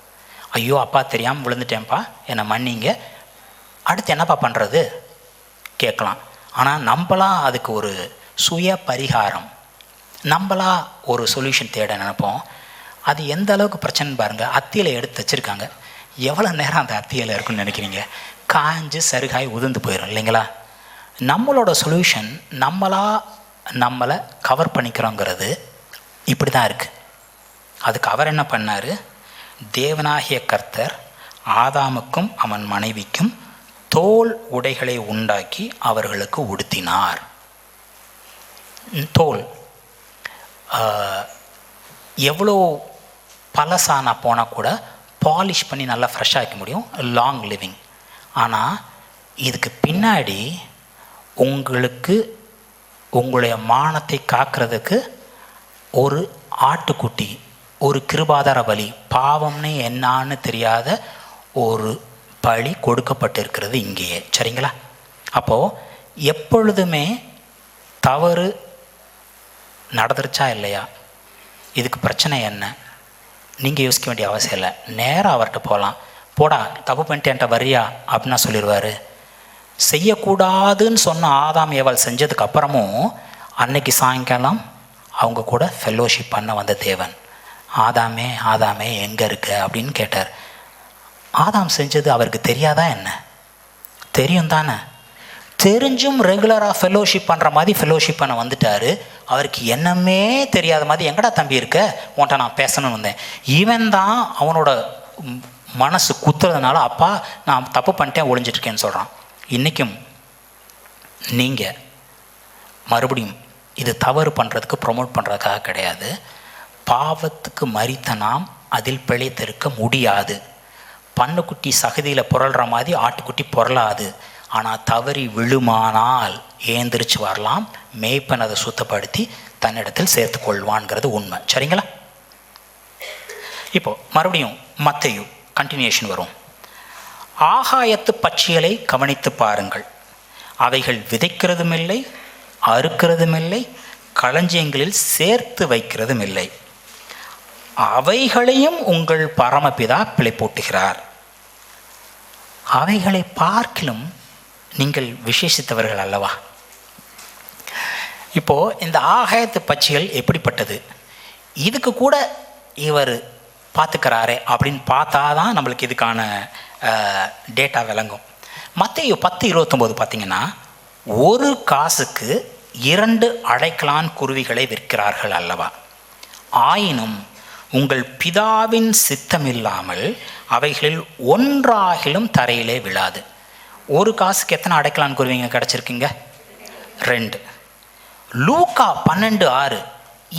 ஐயோ அப்பா தெரியாமல் விழுந்துட்டேன்ப்பா, என்னை மன்னிங்க, அடுத்து என்னப்பா பண்ணுறது கேட்கலாம். ஆனால் நம்மளா அதுக்கு ஒரு சுய பரிகாரம், நம்மளா ஒரு சொல்யூஷன் தேட நினைப்போம். அது எந்த அளவுக்கு பிரச்சனை பாருங்கள். அத்தியில் எடுத்து வச்சுருக்காங்க, எவ்வளோ நேரம் அந்த அத்தியில் இருக்குன்னு நினைக்கிறீங்க? காஞ்சு சருகாய் உதிர்ந்து போயிடும் இல்லைங்களா? நம்மளோட சொல்யூஷன் நம்மளை கவர் பண்ணிக்கிறோங்கிறது இப்படி தான் இருக்குது. அதுக்கு அவர் என்ன பண்ணார்? தேவனாகிய கர்த்தர் ஆதாமுக்கும் அவன் மனைவிக்கும் தோல் உடைகளை உண்டாக்கி அவர்களுக்கு உடுத்தினார். தோல் எவ்வளோ பழசானா போனால் கூட பாலிஷ் பண்ணி நல்லா ஃப்ரெஷ்ஷாக வைக்க முடியும், லாங் லிவிங். ஆனால் இதுக்கு பின்னாடி உங்களுடைய மானத்தை காக்கிறதுக்கு ஒரு ஆட்டுக்குட்டி, ஒரு கிருபாதார பலி, பாவம்னு என்னான்னு தெரியாத ஒரு பலி கொடுக்கப்பட்டிருக்கிறது இங்கேயே. சரிங்களா? அப்போது எப்பொழுதுமே தவறு நடந்துருச்சா இல்லையா, இதுக்கு பிரச்சனை என்ன, நீங்கள் யோசிக்க வேண்டிய அவசியம் இல்லை. நேராக அவர்கிட்ட போகலாம். போடா தப்பு பண்ணிட்டு என்கிட்ட வரியா அப்படின்னா சொல்லிடுவார். செய்யக்கூடாதுன்னு சொன்ன ஆதாம் ஏவாள் செஞ்சதுக்கு அப்புறமும் அன்னைக்கு சாயங்காலம் அவங்க கூட ஃபெல்லோஷிப் பண்ண வந்த தேவன், ஆதாமே எங்கே இருக்க அப்படின்னு கேட்டார். ஆதாம் செஞ்சது அவருக்கு தெரியாதா என்ன? தெரியும் தானே. தெரிஞ்சும் ரெகுலராக ஃபெல்லோஷிப் பண்ணுற மாதிரி ஃபெல்லோஷிப் பண்ண வந்துட்டார். அவருக்கு என்னமே தெரியாத மாதிரி, எங்கடா தம்பி இருக்க, உன்ட்ட நான் பேசணும்னு வந்தேன். இவன் தான் அவனோட மனசு குத்துறதுனால, அப்பா நான் தப்பு பண்ணிட்டேன் ஒளிஞ்சிட்ருக்கேன்னு சொல்கிறான். இன்றைக்கும் நீங்கள் மறுபடியும் இது தவறு பண்ணுறதுக்கு ப்ரொமோட் பண்ணுறதுக்காக கிடையாது. பாவத்துக்கு மரித்த நாம் அதில் பிழைத்திருக்க முடியாது. பன்னுக்குட்டி சகதியில் புரள்ற மாதிரி ஆட்டுக்குட்டி புரளாது. ஆனால் தவறி விழுமானால் ஏந்திரிச்சு வரலாம், மேய்ப்பன் அதை சுத்தப்படுத்தி தன்னிடத்தில் சேர்த்து கொள்வான்ங்கிறது உண்மை. சரிங்களா? இப்போ மறுபடியும் மத்தேயு கண்டினியூஷன் வரும். ஆகாயத்து பட்சிகளை கவனித்து பாருங்கள், அவைகள் விதைக்கிறதும் இல்லை, அறுக்கிறதும் இல்லை, களஞ்சியங்களில் சேர்த்து வைக்கிறதும் இல்லை, அவைகளையும் உங்கள் பரமபிதா பிழைப்பூட்டுகிறார். அவைகளை பார்க்கிலும் நீங்கள் விசேஷித்தவர்கள் அல்லவா? இப்போது இந்த ஆகாயத்து பட்சிகள் எப்படிப்பட்டது, இதுக்கு கூட இவர் பார்த்துக்கிறாரே அப்படின்னு பார்த்தா தான் நம்மளுக்கு இதுக்கான டேட்டா விளங்கும். மத்தேயு 10:29 பார்த்தீங்கன்னா, ஒரு காசுக்கு 2 அடைக்கலான் குருவிகளை விற்கிறார்கள் அல்லவா, ஆயினும் உங்கள் பிதாவின் சித்தமில்லாமல் அவைகளில் ஒன்றாகிலும் தரையிலே விழாது. ஒரு காசுக்கு எத்தனை அடைக்கலான் குருவிங்க கிடச்சிருக்கீங்க? 2. லூக்கா 12:6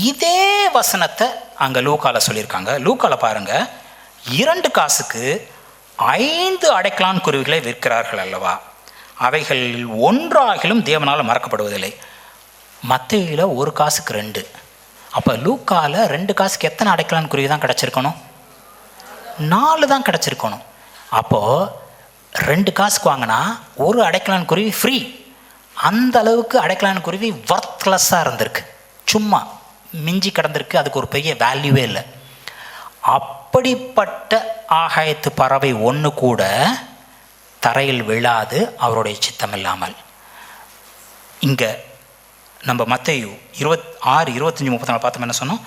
இதே வசனத்தை அங்கே லூக்காவில் சொல்லியிருக்காங்க. லூக்காவில் பாருங்கள், 2 காசுக்கு 5 அடைக்கலான் குருவிகளை விற்கிறார்கள் அல்லவா, அவைகளில் ஒன்றாகிலும் தேவனால் மறக்கப்படுவதில்லை. மத்தேயுல 1 காசுக்கு 2. அப்போ லூக்காவில் 2 காசுக்கு எத்தனை அடைக்கலான் குருவி தான் கிடச்சிருக்கணும்? 4 தான் கிடச்சிருக்கணும். அப்போது 2 காசுக்கு வாங்கினா ஒரு அடைக்கலான் குருவி ஃப்ரீ. அந்த அளவுக்கு அடைக்கலான் குருவி ஒர்த்லெஸ்ஸாக இருந்திருக்கு, சும்மா மிஞ்சி கிடந்திருக்கு, அதுக்கு ஒரு பெரிய வேல்யூவே இல்லை. அப்படிப்பட்ட ஆகாயத்து பறவை ஒன்று கூட தரையில் விழாது அவருடைய சித்தம் இல்லாமல். இங்கே நம்ம மத்தேயு 26, 25, 34 பார்த்தோம். என்ன சொன்னோம்?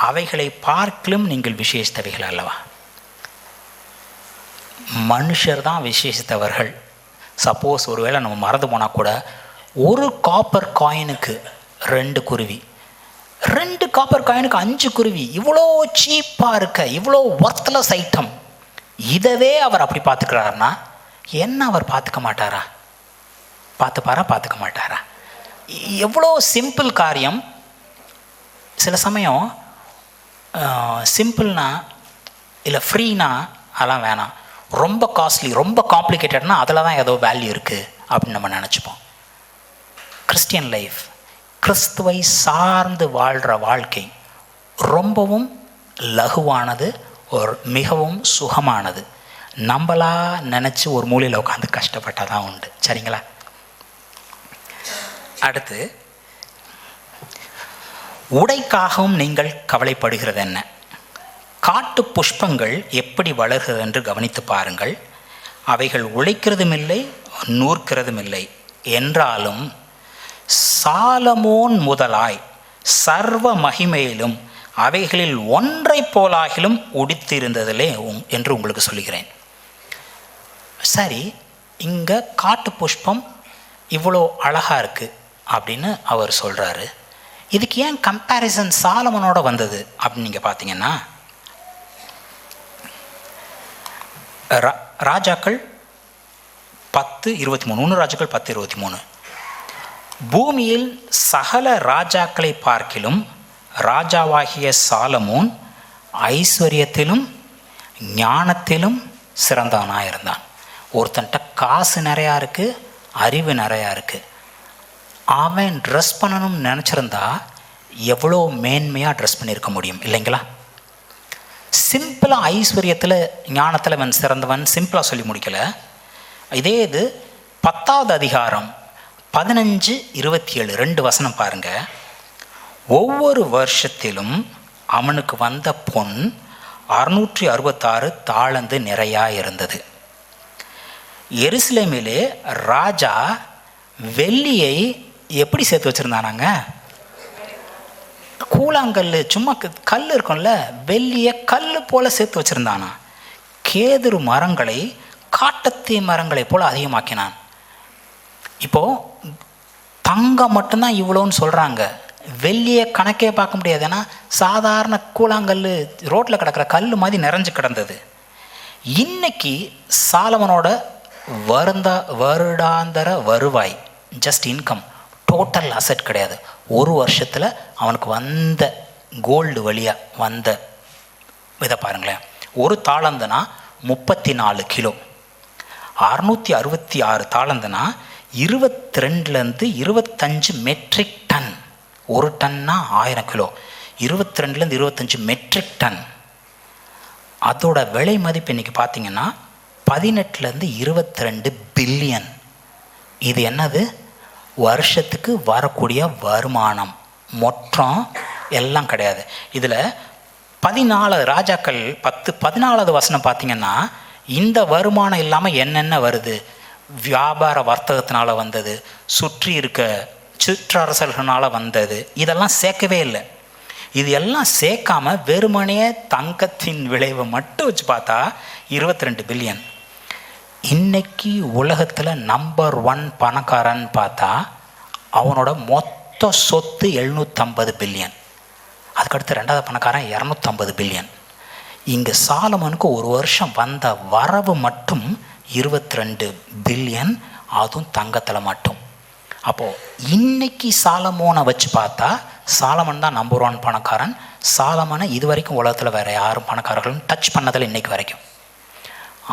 அவைகளை பார்க்கலும் நீங்கள் விசேஷித்தவைகள் அல்லவா. மனுஷர் தான் விசேஷித்தவர்கள். சப்போஸ் ஒருவேளை நம்ம மறந்து போனால் கூட, ஒரு காப்பர் காயினுக்கு 2 குருவி, 2 காப்பர் காயினுக்கு 5 குருவி, இவ்வளோ சீப்பாக இருக்க, இவ்வளோ ஒர்த்லெஸ் ஐட்டம், இதவே அவர் அப்படி பார்த்துக்கிறாருன்னா என்ன அவர் பார்த்துக்க மாட்டாரா? பார்த்துக்க மாட்டாரா? எவ்வளோ சிம்பிள் காரியம். சில சமயம் சிம்பிள்னா இல்லை ஃப்ரீனா அதெல்லாம் வேணாம், ரொம்ப காஸ்ட்லி, ரொம்ப காம்ப்ளிகேட்டட்னா அதில் தான் ஏதோ வேல்யூ இருக்குது அப்படின்னு நம்ம நினச்சிப்போம். கிறிஸ்டியன் லைஃப், கிறிஸ்துவை சார்ந்து வாழ்கிற வாழ்க்கை ரொம்பவும் லகுவானது, ஒரு மிகவும் சுகமானது. நம்மளா நினச்சி ஒரு மூலையில் உட்காந்து கஷ்டப்பட்டால் தான் உண்டு. சரிங்களா? அடுத்து, உடைக்காகவும் நீங்கள் கவலைப்படுகிறது என்ன? காட்டு புஷ்பங்கள் எப்படி வளர்கிறது என்று கவனித்து பாருங்கள். அவைகள் உழைக்கிறதும் இல்லை, நூற்கிறதும் இல்லை. என்றாலும் சாலமோன் முதலாய் சர்வ மகிமையிலும் அவைகளில் ஒன்றை போலாகிலும் உடித்திருந்ததிலே என்று உங்களுக்கு சொல்லுகிறேன். சரி, இங்கே காட்டு புஷ்பம் இவ்வளோ அழகாக இருக்குது அப்படின்னு அவர் சொல்கிறாரு. இதுக்கு ஏன் கம்பேரிசன் சாலமனோட வந்தது அப்படின்னு நீங்கள் பார்த்தீங்கன்னா, ராஜாக்கள் 10:23, 1 ராஜாக்கள் 10:23, பூமியில் சகல ராஜாக்களை பார்க்கிலும் ராஜாவாகிய சாலமோன் ஐஸ்வர்யத்திலும் ஞானத்திலும் சிறந்தவனாக இருந்தான். ஒருத்தன்ட்ட காசு நிறையா இருக்குது, அறிவு நிறையா இருக்குது. அவன் ட்ரெஸ் பண்ணணும்னு நினச்சிருந்தா எவ்வளோ மேன்மையாக ட்ரெஸ் பண்ணியிருக்க முடியும் இல்லைங்களா? சிம்பிளாக ஐஸ்வர்யத்தில் ஞானத்தில் அவன் சிறந்தவன் சிம்பிளாக சொல்லி முடிக்கலை. இதே இது 10வது அதிகாரம் 15:27 2 வசனம் பாருங்கள். ஒவ்வொரு வருஷத்திலும் அவனுக்கு வந்த பொன் 666 தாலந்து நிறையா இருந்தது. எருசலேமிலே ராஜா வெள்ளியை எப்படி சேர்த்து வச்சுருந்தானாங்க? கூழாங்கல், சும்மா கல் இருக்கும்ல, வெள்ளியை கல் போல் சேர்த்து வச்சுருந்தானா. கேதுரு மரங்களை காட்டத்தீ மரங்களை போல் அதிகமாக்கினான். இப்போது தங்கம் மட்டும்தான் இவ்வளோன்னு சொல்கிறாங்க, வெள்ளியை கணக்கே பார்க்க முடியாது. ஏன்னா சாதாரண கூழாங்கல் ரோட்டில் கிடக்கிற கல் மாதிரி நிறைஞ்சு கிடந்தது. இன்னைக்கு சாலமனோட வருடாந்திர வருவாய், ஜஸ்ட் இன்கம், டோட்டல் அசெட் கிடையாது. ஒரு வருஷத்தில் அவனுக்கு வந்த கோல்டு வழியாக வந்த இதை பாருங்களேன். ஒரு தாளந்துனா 34 கிலோ, 666 தாளந்துனா 22லேருந்து 25 மெட்ரிக் டன். ஒரு டன்னா 1000 கிலோ, 22லேருந்து 25 மெட்ரிக் டன். அதோட விலை மதிப்பு இன்றைக்கி பார்த்தீங்கன்னா 18லேருந்து 22 பில்லியன். இது என்னது? வருஷத்துக்கு வரக்கூடிய வருமானம் மொத்தம் எல்லாம் கிடையாது. இதில் 14 ராஜாக்கள் 14வது வசனம் பார்த்தீங்கன்னா, இந்த வருமானம் இல்லாமல் என்னென்ன வருது? வியாபார வர்த்தகத்தினால வந்தது, சுற்றி இருக்க சிற்றரசர்களால் வந்தது, இதெல்லாம் சேர்க்கவே இல்லை. இது எல்லாம் சேர்க்காம வெறுமனே தங்கத்தின் விளைவை மட்டும் வச்சு பார்த்தா 22 பில்லியன். இன்னைக்கு உலகத்தில் நம்பர் 1 பணக்காரன் பார்த்தா அவனோட மொத்த சொத்து 750 பில்லியன். அதுக்கடுத்து 2வது பணக்காரன் 250 பில்லியன். இங்கே சாலமனுக்கு ஒரு வருஷம் வந்த வரவு மட்டும் 22 பில்லியன், அதுவும் தங்கத்தில் மட்டும். அப்போது இன்னைக்கு சாலமோனை வச்சு பார்த்தா சாலமன் தான் நம்பர் 1 பணக்காரன். சாலமனை இது வரைக்கும் உலகத்தில் வேறு யாரும் பணக்காரர்களும் டச் பண்ணதில் இன்னைக்கு வரைக்கும்.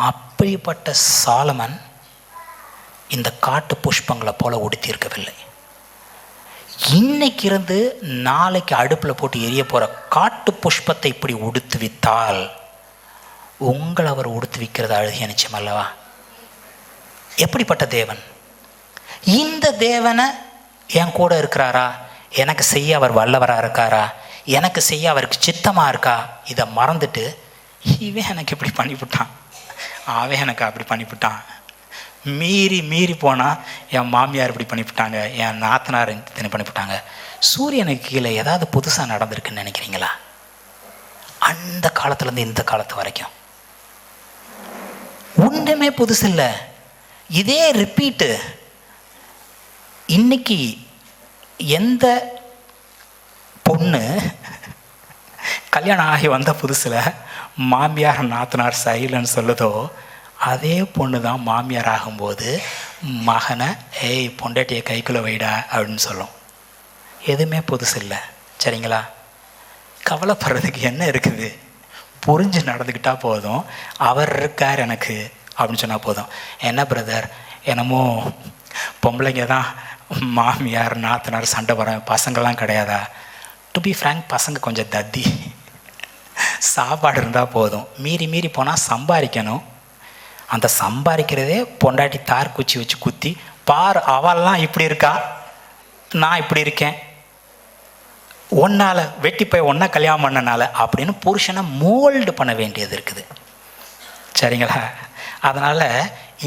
அப்படிப்பட்ட சாலமன் இந்த காட்டு புஷ்பங்களை போல உடுத்தியிருக்கவில்லை. இன்னைக்கு இருந்து நாளைக்கு அடுப்பில் போட்டு எரிய போகிற காட்டு புஷ்பத்தை இப்படி உடுத்துவித்தால் உங்களை அவர் உடுத்துவிக்கிறது அழகிய நிச்சயம் அல்லவா? எப்படிப்பட்ட தேவன்! இந்த தேவனை என் கூட இருக்கிறாரா, எனக்கு செய்ய அவர் வல்லவராக இருக்காரா, எனக்கு செய்ய அவருக்கு சித்தமாக இருக்கா, இதை மறந்துட்டு இவன் எனக்கு இப்படி பண்ணிவிட்டான், அவன் எனக்கு அப்படி பண்ணிவிட்டான், மீறி போனால் என் மாமியார் இப்படி பண்ணிவிட்டாங்க, என் நாத்தனார் இப்படி பண்ணிவிட்டாங்க. சூரியனுக்கு கீழே ஏதாவது புதுசாக நடந்திருக்குன்னு நினைக்கிறீங்களா? அந்த காலத்துலேருந்து இந்த காலத்து வரைக்கும் ஒன்றுமே புதுசு இல்லை, இதே ரிப்பீட்டு. இன்னைக்கு எந்த பொண்ணு கல்யாணம் ஆகி வந்த புதுசில் மாமியார் நாத்தனார் சரியில்லைன்னு சொல்லுதோ, அதே பொண்ணு தான் மாமியார் ஆகும்போது மகனை ஏய் பொண்டாட்டியை கைக்குள்ளே வைடா அப்படின்னு சொல்லும். எதுவுமே புதுசு இல்லை, சரிங்களா? கவலைப்படுறதுக்கு என்ன இருக்குது? புரிஞ்சு நடந்துக்கிட்டால் போதும். அவர் இருக்கார் எனக்கு அப்படின்னு சொன்னால் போதும். என்ன பிரதர், என்னமோ பொம்பளைங்க தான் மாமியார் நாத்தனார் சண்டை போகிற, பசங்கள்லாம் கிடையாதா? டு பி ஃப்ராங்க், பசங்க கொஞ்சம் தத்தி. சாப்பாடு இருந்தால் போதும். மீறி போனால் சம்பாதிக்கணும். அந்த சம்பாதிக்கிறதே பொண்டாட்டி தார் குச்சி வச்சு குத்தி பார், அவெல்லாம் இப்படி இருக்கா, நான் இப்படி இருக்கேன், ஒன்னால் வெட்டி போய் ஒன்றா கல்யாணம் பண்ணனால அப்படின்னு புருஷனை மோல்டு பண்ண வேண்டியது இருக்குது, சரிங்களா? அதனால்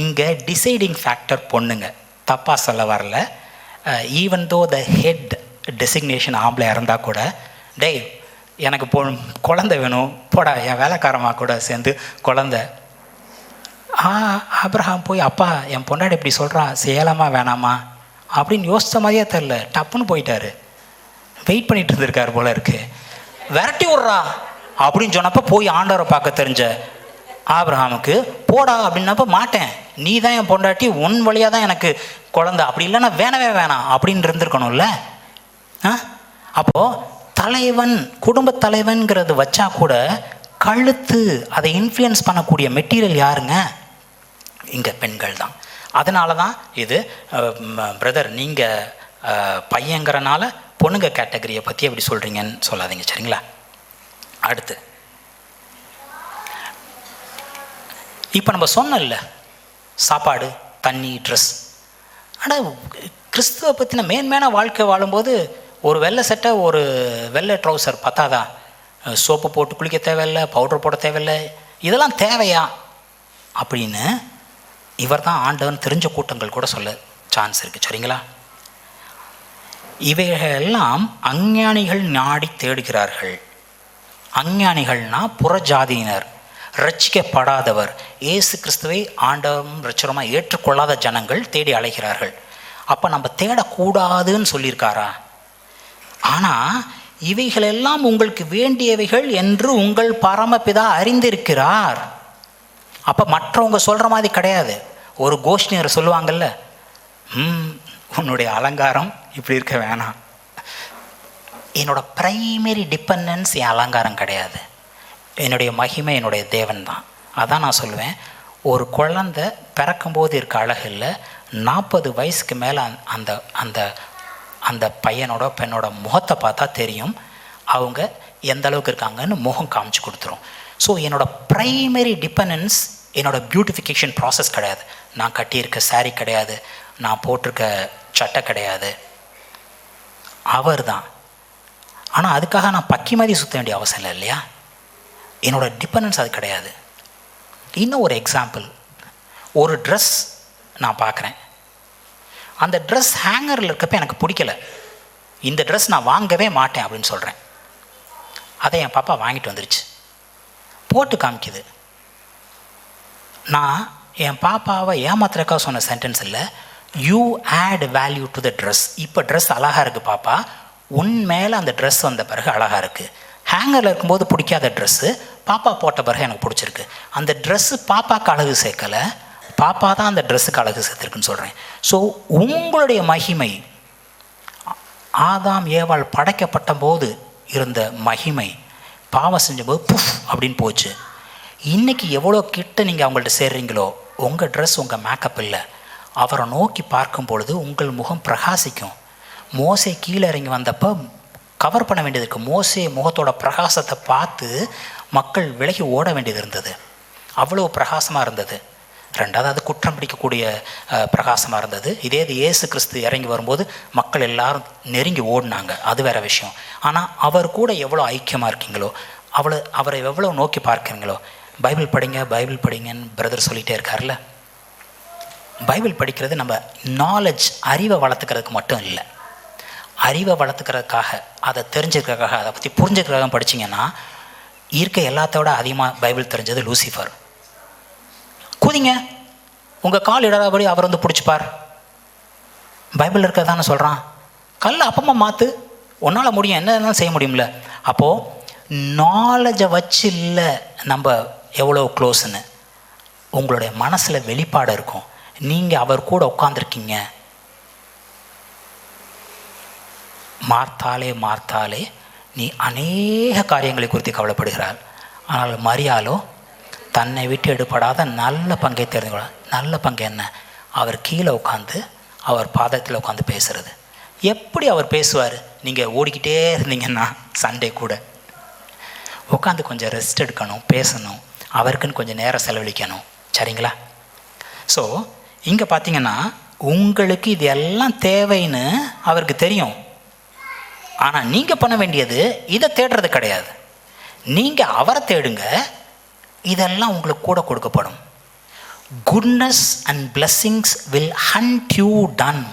இங்கே டிசைடிங் ஃபேக்டர் பொண்ணுங்க, தப்பாக சொல்ல வரல. Even though the head designation ஆம்பளை இருந்தால் கூட, டேய் எனக்கு குழந்தை வேணும் போடா, என் வேலைக்காரமாக கூட சேர்ந்து குழந்தை ஆபிரகாம் போய், அப்பா என் பொண்டாடி இப்படி சொல்கிறா, செய்யலாமா வேணாமா அப்படின்னு யோசித்த மாதிரியே தெரில, டப்புன்னு போயிட்டாரு. வெயிட் பண்ணிட்டு இருந்திருக்காரு போல இருக்கு. விரட்டி விட்றா அப்படின்னு சொன்னப்போ போய் ஆண்டவரை பார்க்க தெரிஞ்ச ஆபிரகாமுக்கு, போடா அப்படின்னப்ப, மாட்டேன், நீ தான் என் பொண்டாட்டி, உன் வழியாக தான் எனக்கு குழந்தை, அப்படி இல்லைன்னா வேணவே வேணாம் அப்படின்னு இருந்திருக்கணும்ல. அப்போது தலைவன், குடும்ப தலைவன்கிறது வச்சா கூட கழுத்து, அதை இன்ஃப்ளூயன்ஸ் பண்ணக்கூடிய மெட்டீரியல் யாருங்க? இங்கே பெண்கள் தான். அதனால தான் இது பிரதர், நீங்கள் பையங்கிறனால பொண்ணுங்க கேட்டகரியை பற்றி எப்படி சொல்கிறீங்கன்னு சொல்லாதீங்க, சரிங்களா? அடுத்து, இப்போ நம்ம சொன்னோம்ல, சாப்பாடு, தண்ணி, ட்ரெஸ். ஆனால் கிறிஸ்துவை பற்றின மேன்மையான வாழ்க்கை வாழும்போது ஒரு வெள்ளை சட்டை, ஒரு வெள்ளை ட்ரௌசர் பத்தாதா? சோப்பு போட்டு குளிக்க தேவையில்லை, பவுடர் போட தேவையில்லை, இதெல்லாம் தேவையா அப்படின்னு இவர் தான் ஆண்டவன் தெரிஞ்ச கூட்டங்கள் கூட சொல்ல சான்ஸ் இருக்குது, சரிங்களா? இவைகளெல்லாம் அஞ்ஞானிகள் நாடி தேடுகிறார்கள். அஞ்ஞானிகள்னா புறஜாதியினர், ரட்சிக்கப்படாதவர், இயேசு கிறிஸ்துவை ஆண்டவரும் ரட்சகருமாக ஏற்றுக்கொள்ளாத ஜனங்கள் தேடி அலைகிறார்கள். அப்போ நம்ம தேடக்கூடாதுன்னு சொல்லியிருக்காரா? ஆனால் இவைகளெல்லாம் உங்களுக்கு வேண்டியவைகள் என்று உங்கள் பரமபிதா அறிந்திருக்கிறார். அப்போ மற்றவங்க சொல்கிற மாதிரி கிடையாது. ஒரு கோஷ்ணியர் சொல்லுவாங்கள்ல, உன்னுடைய அலங்காரம் இப்படி இருக்க வேணாம். என்னோட பிரைமரி டிபெண்டன்ஸ் என் அலங்காரம் கிடையாது, என்னுடைய மகிமை என்னுடைய தேவன் தான். அதான் நான் சொல்லுவேன், ஒரு குழந்தை பிறக்கும்போது இருக்க அழகு இல்லை, 40 வயசுக்கு மேலே அந்த அந்த அந்த பையனோட பெண்ணோட முகத்தை பார்த்தா தெரியும் அவங்க எந்த அளவுக்கு இருக்காங்கன்னு. முகம் காமிச்சு கொடுத்துரும். ஸோ என்னோடய ப்ரைமரி டிபெண்டன்ஸ் என்னோடய பியூட்டிஃபிகேஷன் ப்ராசஸ் கிடையாது. நான் கட்டியிருக்க சாரீ கிடையாது, நான் போட்டிருக்க சட்டை கிடையாது, அவர் தான். ஆனால் அதுக்காக நான் பக்கி மாதிரி சுற்ற வேண்டிய அவசியம் இல்லை இல்லையா? என்னோடய டிபெண்டன்ஸ் அது கிடையாது. இன்னும் ஒரு எக்ஸாம்பிள், ஒரு ட்ரெஸ் நான் பார்க்குறேன், அந்த ட்ரெஸ் ஹேங்கரில் இருக்கப்போ எனக்கு பிடிக்கல, இந்த ட்ரெஸ் நான் வாங்கவே மாட்டேன் அப்படின்னு சொல்கிறேன். அதை என் பாப்பா வாங்கிட்டு வந்துருச்சு, போட்டு காமிக்குது. நான் என் பாப்பாவை ஏமாத்துறக்கா சொன்ன சென்டென்ஸ் இல்லை, you add value to the dress. இப்போ ட்ரெஸ் அழகாக இருக்குது பாப்பா, உன் மேலே அந்த ட்ரெஸ் வந்த பிறகு அழகாக இருக்குது. ஹேங்கரில் இருக்கும்போது பிடிக்காத ட்ரெஸ்ஸு பாப்பா போட்ட பிறகு எனக்கு பிடிச்சிருக்கு. அந்த ட்ரெஸ்ஸு பாப்பாவுக்கு அழகு சேர்க்கலை, பாப்பா தான் அந்த ட்ரெஸ்ஸுக்கு அழகு சேர்த்துருக்குன்னு சொல்கிறேன். ஸோ உங்களுடைய மகிமை, ஆதாம் ஏவாள் படைக்கப்பட்ட போது இருந்த மகிமை பாவம் செஞ்சபோது புஃப் அப்படின்னு போச்சு. இன்றைக்கி எவ்வளோ கிட்ட நீங்கள் அவங்கள்ட்ட சேர்றீங்களோ, உங்கள் ட்ரெஸ் உங்கள் மேக்கப் இல்லை, அவரை நோக்கி பார்க்கும் பொழுது உங்கள் முகம் பிரகாசிக்கும். மோசே கீழே இறங்கி வந்தப்போ கவர் பண்ண வேண்டியது இருக்குது. மோசே முகத்தோட பிரகாசத்தை பார்த்து மக்கள் விலகி ஓட வேண்டியது இருந்தது, அவ்வளோ பிரகாசமாக இருந்தது. ரெண்டாவது அது குற்றம் பிடிக்கக்கூடிய பிரகாசமாக இருந்தது. இதே இது இயேசு கிறிஸ்து இறங்கி வரும்போது மக்கள் எல்லாரும் நெருங்கி ஓடினாங்க, அது வேறு விஷயம். ஆனால் அவர் கூட எவ்வளோ ஐக்கியமாக இருக்கீங்களோ, அவரை எவ்வளோ நோக்கி பார்க்குறீங்களோ. பைபிள் படிங்க, பைபிள் படிங்கன்னு பிரதர் சொல்லிகிட்டே இருக்கார்ல. பைபிள் படிக்கிறது நம்ம நாலேஜ், அறிவை வளர்த்துக்கிறதுக்கு மட்டும் இல்லை, அறிவை வளர்த்துக்கிறதுக்காக, அதை தெரிஞ்சுக்கிறதுக்காக, அதை பற்றி புரிஞ்சுக்கிறதுக்காக படிச்சிங்கன்னா, இருக்க எல்லாத்தோட அதிகமாக பைபிள் தெரிஞ்சது லூசிஃபர். கூதிங்க, உங்கள் கால் இடராபடி அவர் வந்து பிடிச்சிப்பார். பைபிள் இருக்கிறதானே சொல்கிறான். கல் அப்பமா மாற்று, உன்னால் முடியும், என்ன செய்ய முடியும்ல. அப்போது நாலேஜை வச்சு இல்லை நம்ம எவ்வளோ க்ளோஸ்ன்னு, உங்களுடைய மனசில் வெளிப்பாடு இருக்கும். நீங்கள் அவர் கூட உட்காந்துருக்கீங்க. மார்த்தாலே மார்த்தாலே நீ அநேக காரியங்களை குறித்து கவலைப்படுகிறாள், ஆனால் மரியாளோ தன்னை விட்டு எடுப்படாத நல்ல பங்கை தெரிஞ்சுக்கொள்ள. நல்ல பங்கு என்ன? அவர் கீழே உட்காந்து அவர் பாதத்தில் உட்காந்து பேசுகிறது. எப்படி அவர் பேசுவார்? நீங்கள் ஓடிக்கிட்டே இருந்தீங்கன்னா சண்டே கூட உட்காந்து கொஞ்சம் ரெஸ்ட் எடுக்கணும், பேசணும், அவருக்குன்னு கொஞ்சம் நேரம் செலவழிக்கணும், சரிங்களா? ஸோ இங்கே பார்த்தீங்கன்னா உங்களுக்கு இது எல்லாம் தேவைன்னு அவருக்கு தெரியும். ஆனால் நீங்கள் பண்ண வேண்டியது இதை தேடுறது கிடையாது. நீங்கள் அவரை தேடுங்க, இதெல்லாம் உங்களுக்கு கூட கொடுக்கப்படும். Goodness and blessings will hunt you down.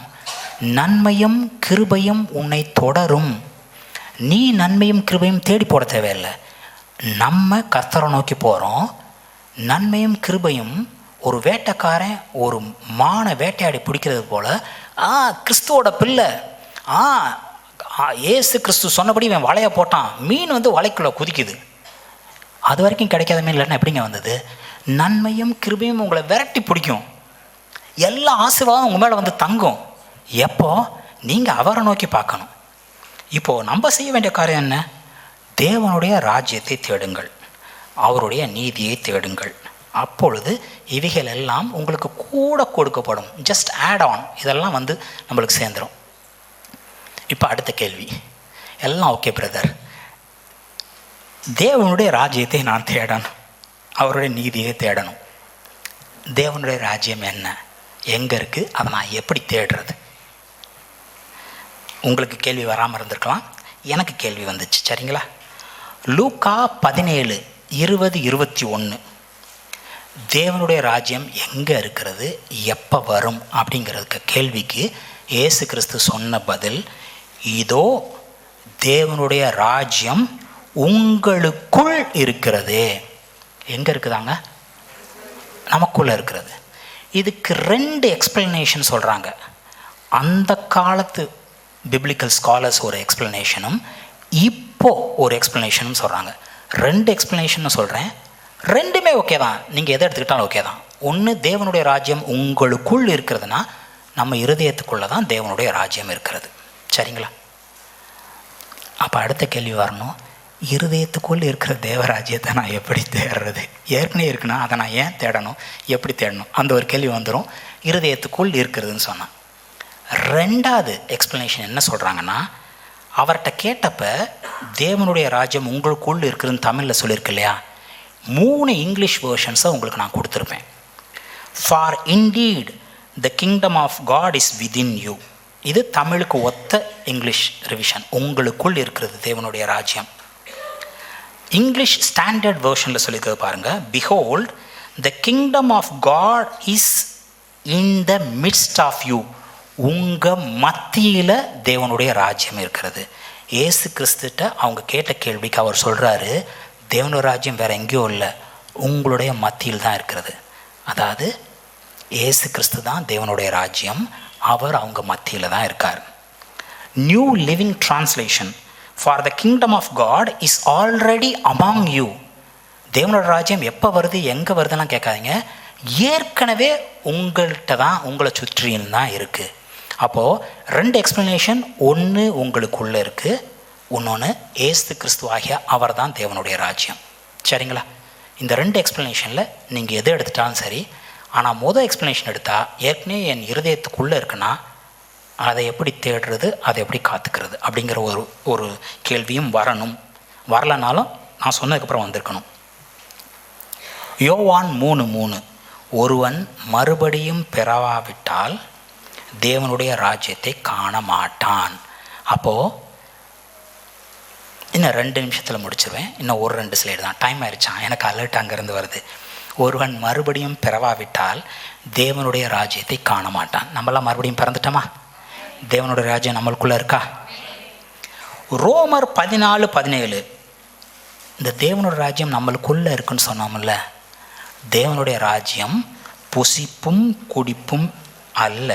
நன்மையும் கிருபையும் உன்னை தொடரும். நீ நன்மையும் கிருபையும் தேடி போட தேவையில்லை. நம்ம கர்த்தரை நோக்கி போகிறோம். நன்மையும் கிருபையும் ஒரு வேட்டைக்காரன் ஒரு மானை வேட்டையாடி பிடிக்கிறது போல் கிறிஸ்துவோட பிள்ளை, ஏசு கிறிஸ்து சொன்னபடி இவன் வலையை போட்டான், மீன் வந்து வலைக்குள்ளே குதிக்குது. அது வரைக்கும் கிடைக்காத மீன் இல்லைன்னா எப்படிங்க வந்தது? நன்மையும் கிருபையும் உங்களை விரட்டி பிடிக்கும். எல்லா ஆசீர்வாதம் உங்கள் மேலே வந்து தங்கும். எப்போ நீங்கள் அவரை நோக்கி பார்க்கணும். இப்போது நம்ம செய்ய வேண்டிய காரியம் என்ன? தேவனுடைய ராஜ்யத்தை தேடுங்கள், அவருடைய நீதியை தேடுங்கள். அப்பொழுது இவைகள் எல்லாம் உங்களுக்கு கூட கொடுக்கப்படும். ஜஸ்ட் ஆட் ஆன், இதெல்லாம் வந்து நம்மளுக்கு சேர்ந்துடும். இப்போ அடுத்த கேள்வி, எல்லாம் ஓகே பிரதர், தேவனுடைய ராஜ்யத்தை நான் தேடணும், அவருடைய நீதியை தேடணும். தேவனுடைய ராஜ்யம் என்ன, எங்கே இருக்குது, அதை நான் எப்படி தேடுறது? உங்களுக்கு கேள்வி வராமல் இருந்திருக்கலாம், எனக்கு கேள்வி வந்துச்சு. சரிங்களா? லூக்கா 17:20-21 தேவனுடைய ராஜ்யம் எங்கே இருக்கிறது, எப்போ வரும் அப்படிங்கிறதுக்கு கேள்விக்கு இயேசு கிறிஸ்து சொன்ன பதில், இதோ தேவனுடைய ராஜ்யம் உங்களுக்குள் இருக்கிறது. எங்கே இருக்குதாங்க? நமக்குள்ளே இருக்கிறது. இதுக்கு 2 எக்ஸ்பிளனேஷன் சொல்கிறாங்க. அந்த காலத்து பிப்ளிக்கல் ஸ்காலர்ஸ் ஒரு எக்ஸ்பிளனேஷனும் இப்போது ஒரு எக்ஸ்பிளனேஷனும் சொல்கிறாங்க. 2 எக்ஸ்பிளனேஷன் சொல்கிறேன், 2மே ஓகே தான். நீங்கள் எதை எடுத்துக்கிட்டாலும் ஓகே தான். ஒன்று, தேவனுடைய ராஜ்யம் உங்களுக்குள் இருக்கிறதுனா நம்ம இருதயத்துக்குள்ளே தான் தேவனுடைய ராஜ்யம் இருக்கிறது. சரிங்களா? அப்போ அடுத்த கேள்வி வரணும், இருதயத்துக்குள் இருக்கிற தேவராஜ்யத்தை நான் எப்படி தேடுறது? ஏற்கனவே இருக்குன்னா அதை நான் ஏன் தேடணும், எப்படி தேடணும்? அந்த ஒரு கேள்வி வந்துடும். இருதயத்துக்குள் இருக்கிறதுன்னு சொன்னான். 2வது எக்ஸ்பிளனேஷன் என்ன சொல்கிறாங்கன்னா, அவர்கிட்ட கேட்டப்ப தேவனுடைய ராஜ்யம் உங்களுக்குள் இருக்குதுன்னு தமிழில் சொல்லியிருக்கு இல்லையா, 3 இங்கிலீஷ் வேர்ஷன்ஸை உங்களுக்கு நான் கொடுத்துருப்பேன். For indeed the kingdom of God is within you, இது தமிழுக்கு ஒத்த இங்கிலீஷ் ரிவிஷன். உங்களுக்குள் இருக்கிறது தேவனுடைய ராஜ்யம். இங்கிலீஷ் ஸ்டாண்டர்ட் வேர்ஷனில் சொல்லிக்கிறது பாருங்கள், behold the kingdom of God is in the midst of you, உங்கள் மத்தியில் தேவனுடைய ராஜ்யம் இருக்கிறது. ஏசு கிறிஸ்துட்ட அவங்க கேட்ட கேள்விக்கு அவர் சொல்கிறாரு, தேவனுடைய ராஜ்யம் வேறு எங்கேயோ இல்லை, உங்களுடைய மத்தியில் தான் இருக்கிறது. அதாவது ஏசு கிறிஸ்து தான் தேவனுடைய ராஜ்யம், அவர் அவங்க மத்தியில் தான் இருக்கார். New Living Translation, for the kingdom of God is already among you. தேவனோட ராஜ்யம் எப்போ வருது, எங்கே வருதுலாம் கேட்காதீங்க, ஏற்கனவே உங்கள்கிட்ட தான், உங்களை சுற்றின்னு தான் இருக்குது. அப்போது 2 எக்ஸ்ப்ளனேஷன், ஒன்று உங்களுக்குள்ளே இருக்குது, இன்னொன்று ஏசு கிறிஸ்து ஆகிய அவர் தான் தேவனுடைய ராஜ்யம். சரிங்களா? இந்த 2 எக்ஸ்ப்ளனேஷனில் நீங்கள் எது எடுத்துட்டாலும் சரி. ஆனால் மொதல் எக்ஸ்ப்ளனேஷன் எடுத்தால், ஏற்கனவே என் இருதயத்துக்குள்ளே இருக்குன்னா அதை எப்படி தேடுறது, அதை எப்படி காத்துக்கிறது அப்படிங்கிற ஒரு கேள்வியும் வரணும். வரலனாலும் நான் சொன்னதுக்கப்புறம் வந்திருக்கணும். யோவான் 3:3 ஒருவன் மறுபடியும் பெறாவிட்டால் தேவனுடைய ராஜ்யத்தை காண மாட்டான். அப்போது இன்னும் 2 நிமிஷத்தில் முடிச்சிருவேன். இன்னும் ஒரு 2 ஸ்லைடு தான், டைம் ஆயிடுச்சான், எனக்கு அலர்ட் அங்கேருந்து வருது. ஒருவன் மறுபடியும் பிறவாவிட்டால் தேவனுடைய ராஜ்யத்தை காண மாட்டான். நம்மளாம் மறுபடியும் பிறந்துட்டோமா? தேவனுடைய ராஜ்யம் நம்மளுக்குள்ளே இருக்கா? ரோமர் 14:17 இந்த தேவனுடைய ராஜ்யம் நம்மளுக்குள்ளே இருக்குன்னு சொன்னோம்ல, தேவனுடைய ராஜ்யம் புசிப்பும் குடிப்பும் அல்ல,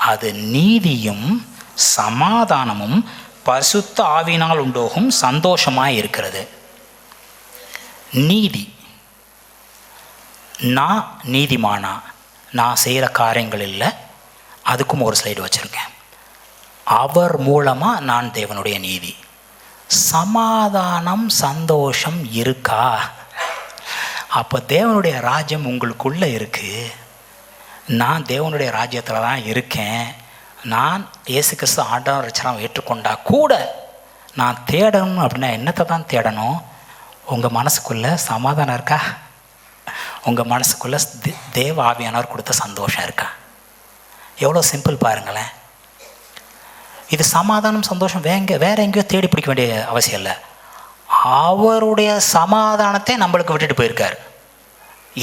அது நீதியும் சமாதானமும் பரிசுத்த ஆவியினால் உண்டாகும் சந்தோஷமாய் இருக்கிறது. நீதி, நான் நீதிமானா, நான் செய்கிற காரியங்கள் இல்லை, அதுக்கும் ஒரு ஸ்லைடு வச்சுருக்கேன். அவர் மூலமாக நான் தேவனுடைய நீதி. சமாதானம் சந்தோஷம் இருக்கா? அப்போ தேவனுடைய ராஜ்யம் உங்களுக்குள்ளே இருக்குது. நான் தேவனுடைய ராஜ்யத்தில் தான் இருக்கேன். நான் இயேசு கிறிஸ்து ஆண்டவர் ரட்சகராக ஏற்றுக்கொண்டா கூட நான் தேடணும் அப்படின்னா என்னத்தை தான் தேடணும்? உங்கள் மனசுக்குள்ளே சமாதானம் இருக்கா? உங்கள் மனசுக்குள்ளே தேவ ஆவியானவர் கொடுத்த சந்தோஷம் இருக்கா? எவ்வளோ சிம்பிள் பாருங்களேன். இது சமாதானம் சந்தோஷம் வேறு எங்கேயோ தேடி பிடிக்க வேண்டிய அவசியம் இல்லை. அவருடைய சமாதானத்தை நம்மளுக்கு விட்டுட்டு போயிருக்கார்.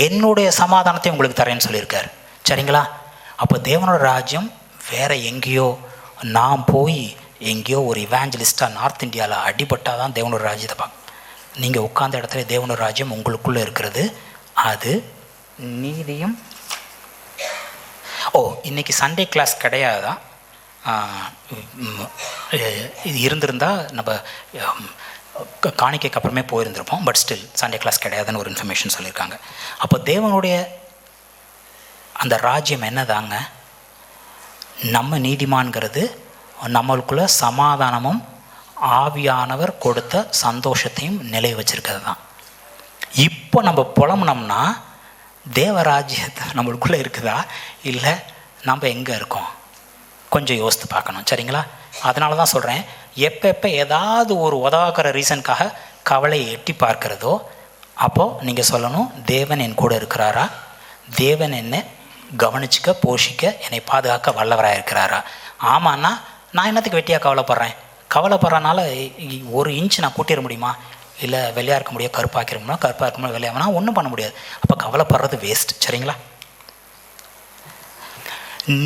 என்னுடைய சமாதானத்தை உங்களுக்கு தரேன்னு சொல்லியிருக்கார். சரிங்களா? அப்போ தேவனோட ராஜ்யம் வேறு எங்கேயோ, நான் போய் எங்கேயோ ஒரு இவாஞ்சலிஸ்டாக நார்த் இந்தியாவில் அடிபட்டால் தான் தேவனோட ராஜ்யத்தை பார்க்க. நீங்கள் உட்கார்ந்த இடத்துல தேவனோட ராஜ்யம் உங்களுக்குள்ளே இருக்கிறது. அது நீதியும். இன்னைக்கு சண்டே கிளாஸ் கிடையாதா? இது இருந்திருந்தால் நம்ம காணிக்கைக்கு அப்புறமே போயிருந்திருப்போம். பட் ஸ்டில் சண்டே கிளாஸ் கிடையாதுன்னு ஒரு இன்ஃபர்மேஷன் சொல்லியிருக்காங்க. அப்போ தேவனுடைய அந்த ராஜ்யம் என்னதாங்க? நம்ம நீதிமான்கிறது நம்மளுக்குள்ள சமாதானமும் ஆவியானவர் கொடுத்த சந்தோஷத்தையும் நிலை வச்சிருக்கிறது தான். இப்போ நம்ம புலம்புனோம்னா தேவராஜ்யத்தை நம்மளுக்குள்ளே இருக்குதா இல்லை நம்ம எங்கே இருக்கோம் கொஞ்சம் யோசித்து பார்க்கணும். சரிங்களா? அதனால தான் சொல்கிறேன், எப்போ ஏதாவது ஒரு உதவாக்கிற ரீசனுக்காக கவலையை எட்டி பார்க்கிறதோ அப்போது நீங்கள் சொல்லணும், தேவன் என் கூட இருக்கிறாரா, தேவன் என்னை கவனிச்சிக்க போஷிக்க என்னை பாதுகாக்க வல்லவராக இருக்கிறாரா. ஆமான்னா நான் என்னத்துக்கு வெட்டியாக கவலைப்படுறனால ஒரு இன்ச்சு நான் கூட்டிட முடியுமா? இல்லை வெள்ளையாக இருக்க முடியாது, கருப்பாக இருக்க முடியாது, வெள்ளையாகனா ஒன்றும் பண்ண முடியாது. அப்போ கவலைப்படுறது வேஸ்ட். சரிங்களா?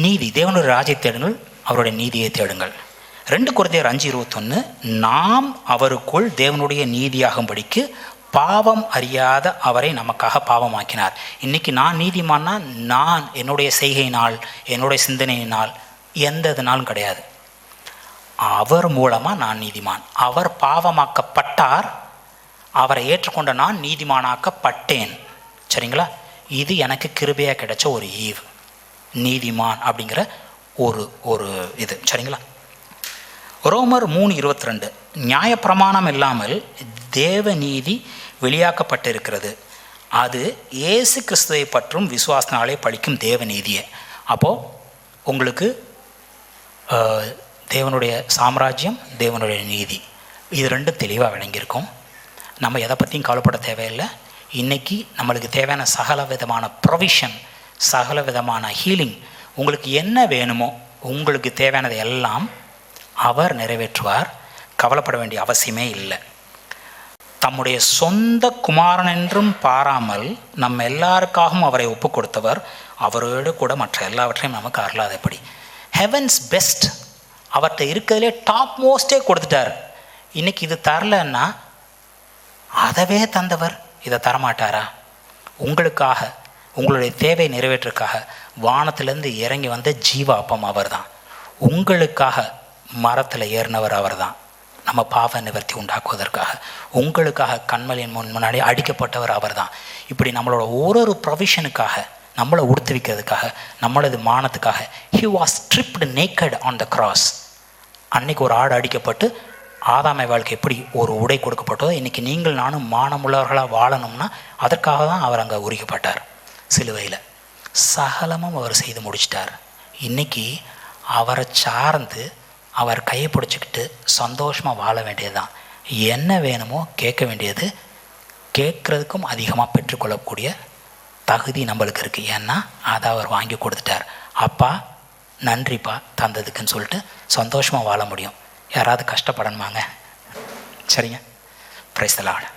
நீதி, தேவனுடைய ராஜ்யத்தை தேடுங்கள், அவருடைய நீதியை தேடுங்கள். 2 கொரிந்தியர் 5:21, நாம் அவருக்குள் தேவனுடைய நீதியாகும்படிக்கு பாவம் அறியாத அவரை நமக்காக பாவமாக்கினார். இன்றைக்கி நான் நீதிமான்னா நான் என்னுடைய செய்கையினால் என்னுடைய சிந்தனையினால் எந்த இதனாலும் கிடையாது. அவர் மூலமாக நான் நீதிமான். அவர் பாவமாக்கப்பட்டார், அவரை ஏற்றுக்கொண்ட நான் நீதிமானாக்கப்பட்டேன். சரிங்களா? இது எனக்கு கிருபையாக கிடைச்ச ஒரு ஈவு, நீதிமான் அப்படிங்கிற ஒரு இது. சரிங்களா? ரோமர் 3:22, நியாயப்பிரமாணம் இல்லாமல் தேவ நீதி வெளியாக்கப்பட்டிருக்கிறது, அது இயேசு கிறிஸ்துவை பற்றும் விசுவாசனாலே பழிக்கும் தேவ நீதியே. அப்போது உங்களுக்கு தேவனுடைய சாம்ராஜ்யம், தேவனுடைய நீதி, இது 2 தெளிவாக விளங்கியிருக்கும். நம்ம எதை பற்றியும் கவலைப்பட தேவையில்லை. இன்றைக்கி நம்மளுக்கு தேவையான சகல விதமான ப்ரொவிஷன், சகல விதமான ஹீலிங், உங்களுக்கு என்ன வேணுமோ உங்களுக்கு தேவையானதை எல்லாம் அவர் நிறைவேற்றுவார். கவலைப்பட வேண்டிய அவசியமே இல்லை. தம்முடைய சொந்த குமாரன் என்றும் பாராமல் நம்ம எல்லாருக்காகவும் அவரை ஒப்பு கொடுத்தவர் அவரோடு கூட மற்ற எல்லாவற்றையும் நமக்கு அருளாதபடி. ஹெவன்ஸ் பெஸ்ட் அவர்கிட்ட இருக்கிறதுலே டாப் மோஸ்டே கொடுத்துட்டார். இன்றைக்கி இது தரலன்னா அதவே தந்தவர் இதை தரமாட்டாரா? உங்களுக்காக, உங்களுடைய தேவை நிறைவேற்றுக்காக வானத்திலேருந்து இறங்கி வந்த ஜீவ அப்பம் அவர் தான். உங்களுக்காக மரத்தில் ஏறினவர் அவர் தான், நம்ம பாவ நிவர்த்தி உண்டாக்குவதற்காக. உங்களுக்காக கண்மலையின் முன்னாடி அடிக்கப்பட்டவர் அவர் தான். இப்படி நம்மளோட ஒரு ப்ரொவிஷனுக்காக, நம்மளை உடுத்து வைக்கிறதுக்காக, நம்மளது மானத்துக்காக he was stripped naked on the cross. அன்னைக்கு ஒரு ஆடு அடிக்கப்பட்டு ஆதாமை வாழ்க்கை எப்படி ஒரு உடை கொடுக்கப்பட்டதோ, இன்றைக்கி நீங்கள் நானும் மானமுள்ளவர்களாக வாழணும்னா அதற்காக தான் அவர் அங்கே உரிக்கப்பட்டார் சிலுவையில். சகலமும் அவர் செய்து முடிச்சிட்டார். இன்றைக்கி அவரை சார்ந்து அவர் கையை பிடிச்சிக்கிட்டு சந்தோஷமாக வாழ வேண்டியது தான். என்ன வேணுமோ கேட்க வேண்டியது, கேட்குறதுக்கும் அதிகமாக பெற்றுக்கொள்ளக்கூடிய தகுதி நம்மளுக்கு இருக்குது. ஏன்னா அதை அவர் வாங்கி கொடுத்துட்டார். அப்பா நன்றிப்பா தந்ததுக்குன்னு சொல்லிட்டு சந்தோஷமாக வாழ முடியும். யாராவது கஷ்டப்படணுமாங்க? சரிங்க. Praise the Lord.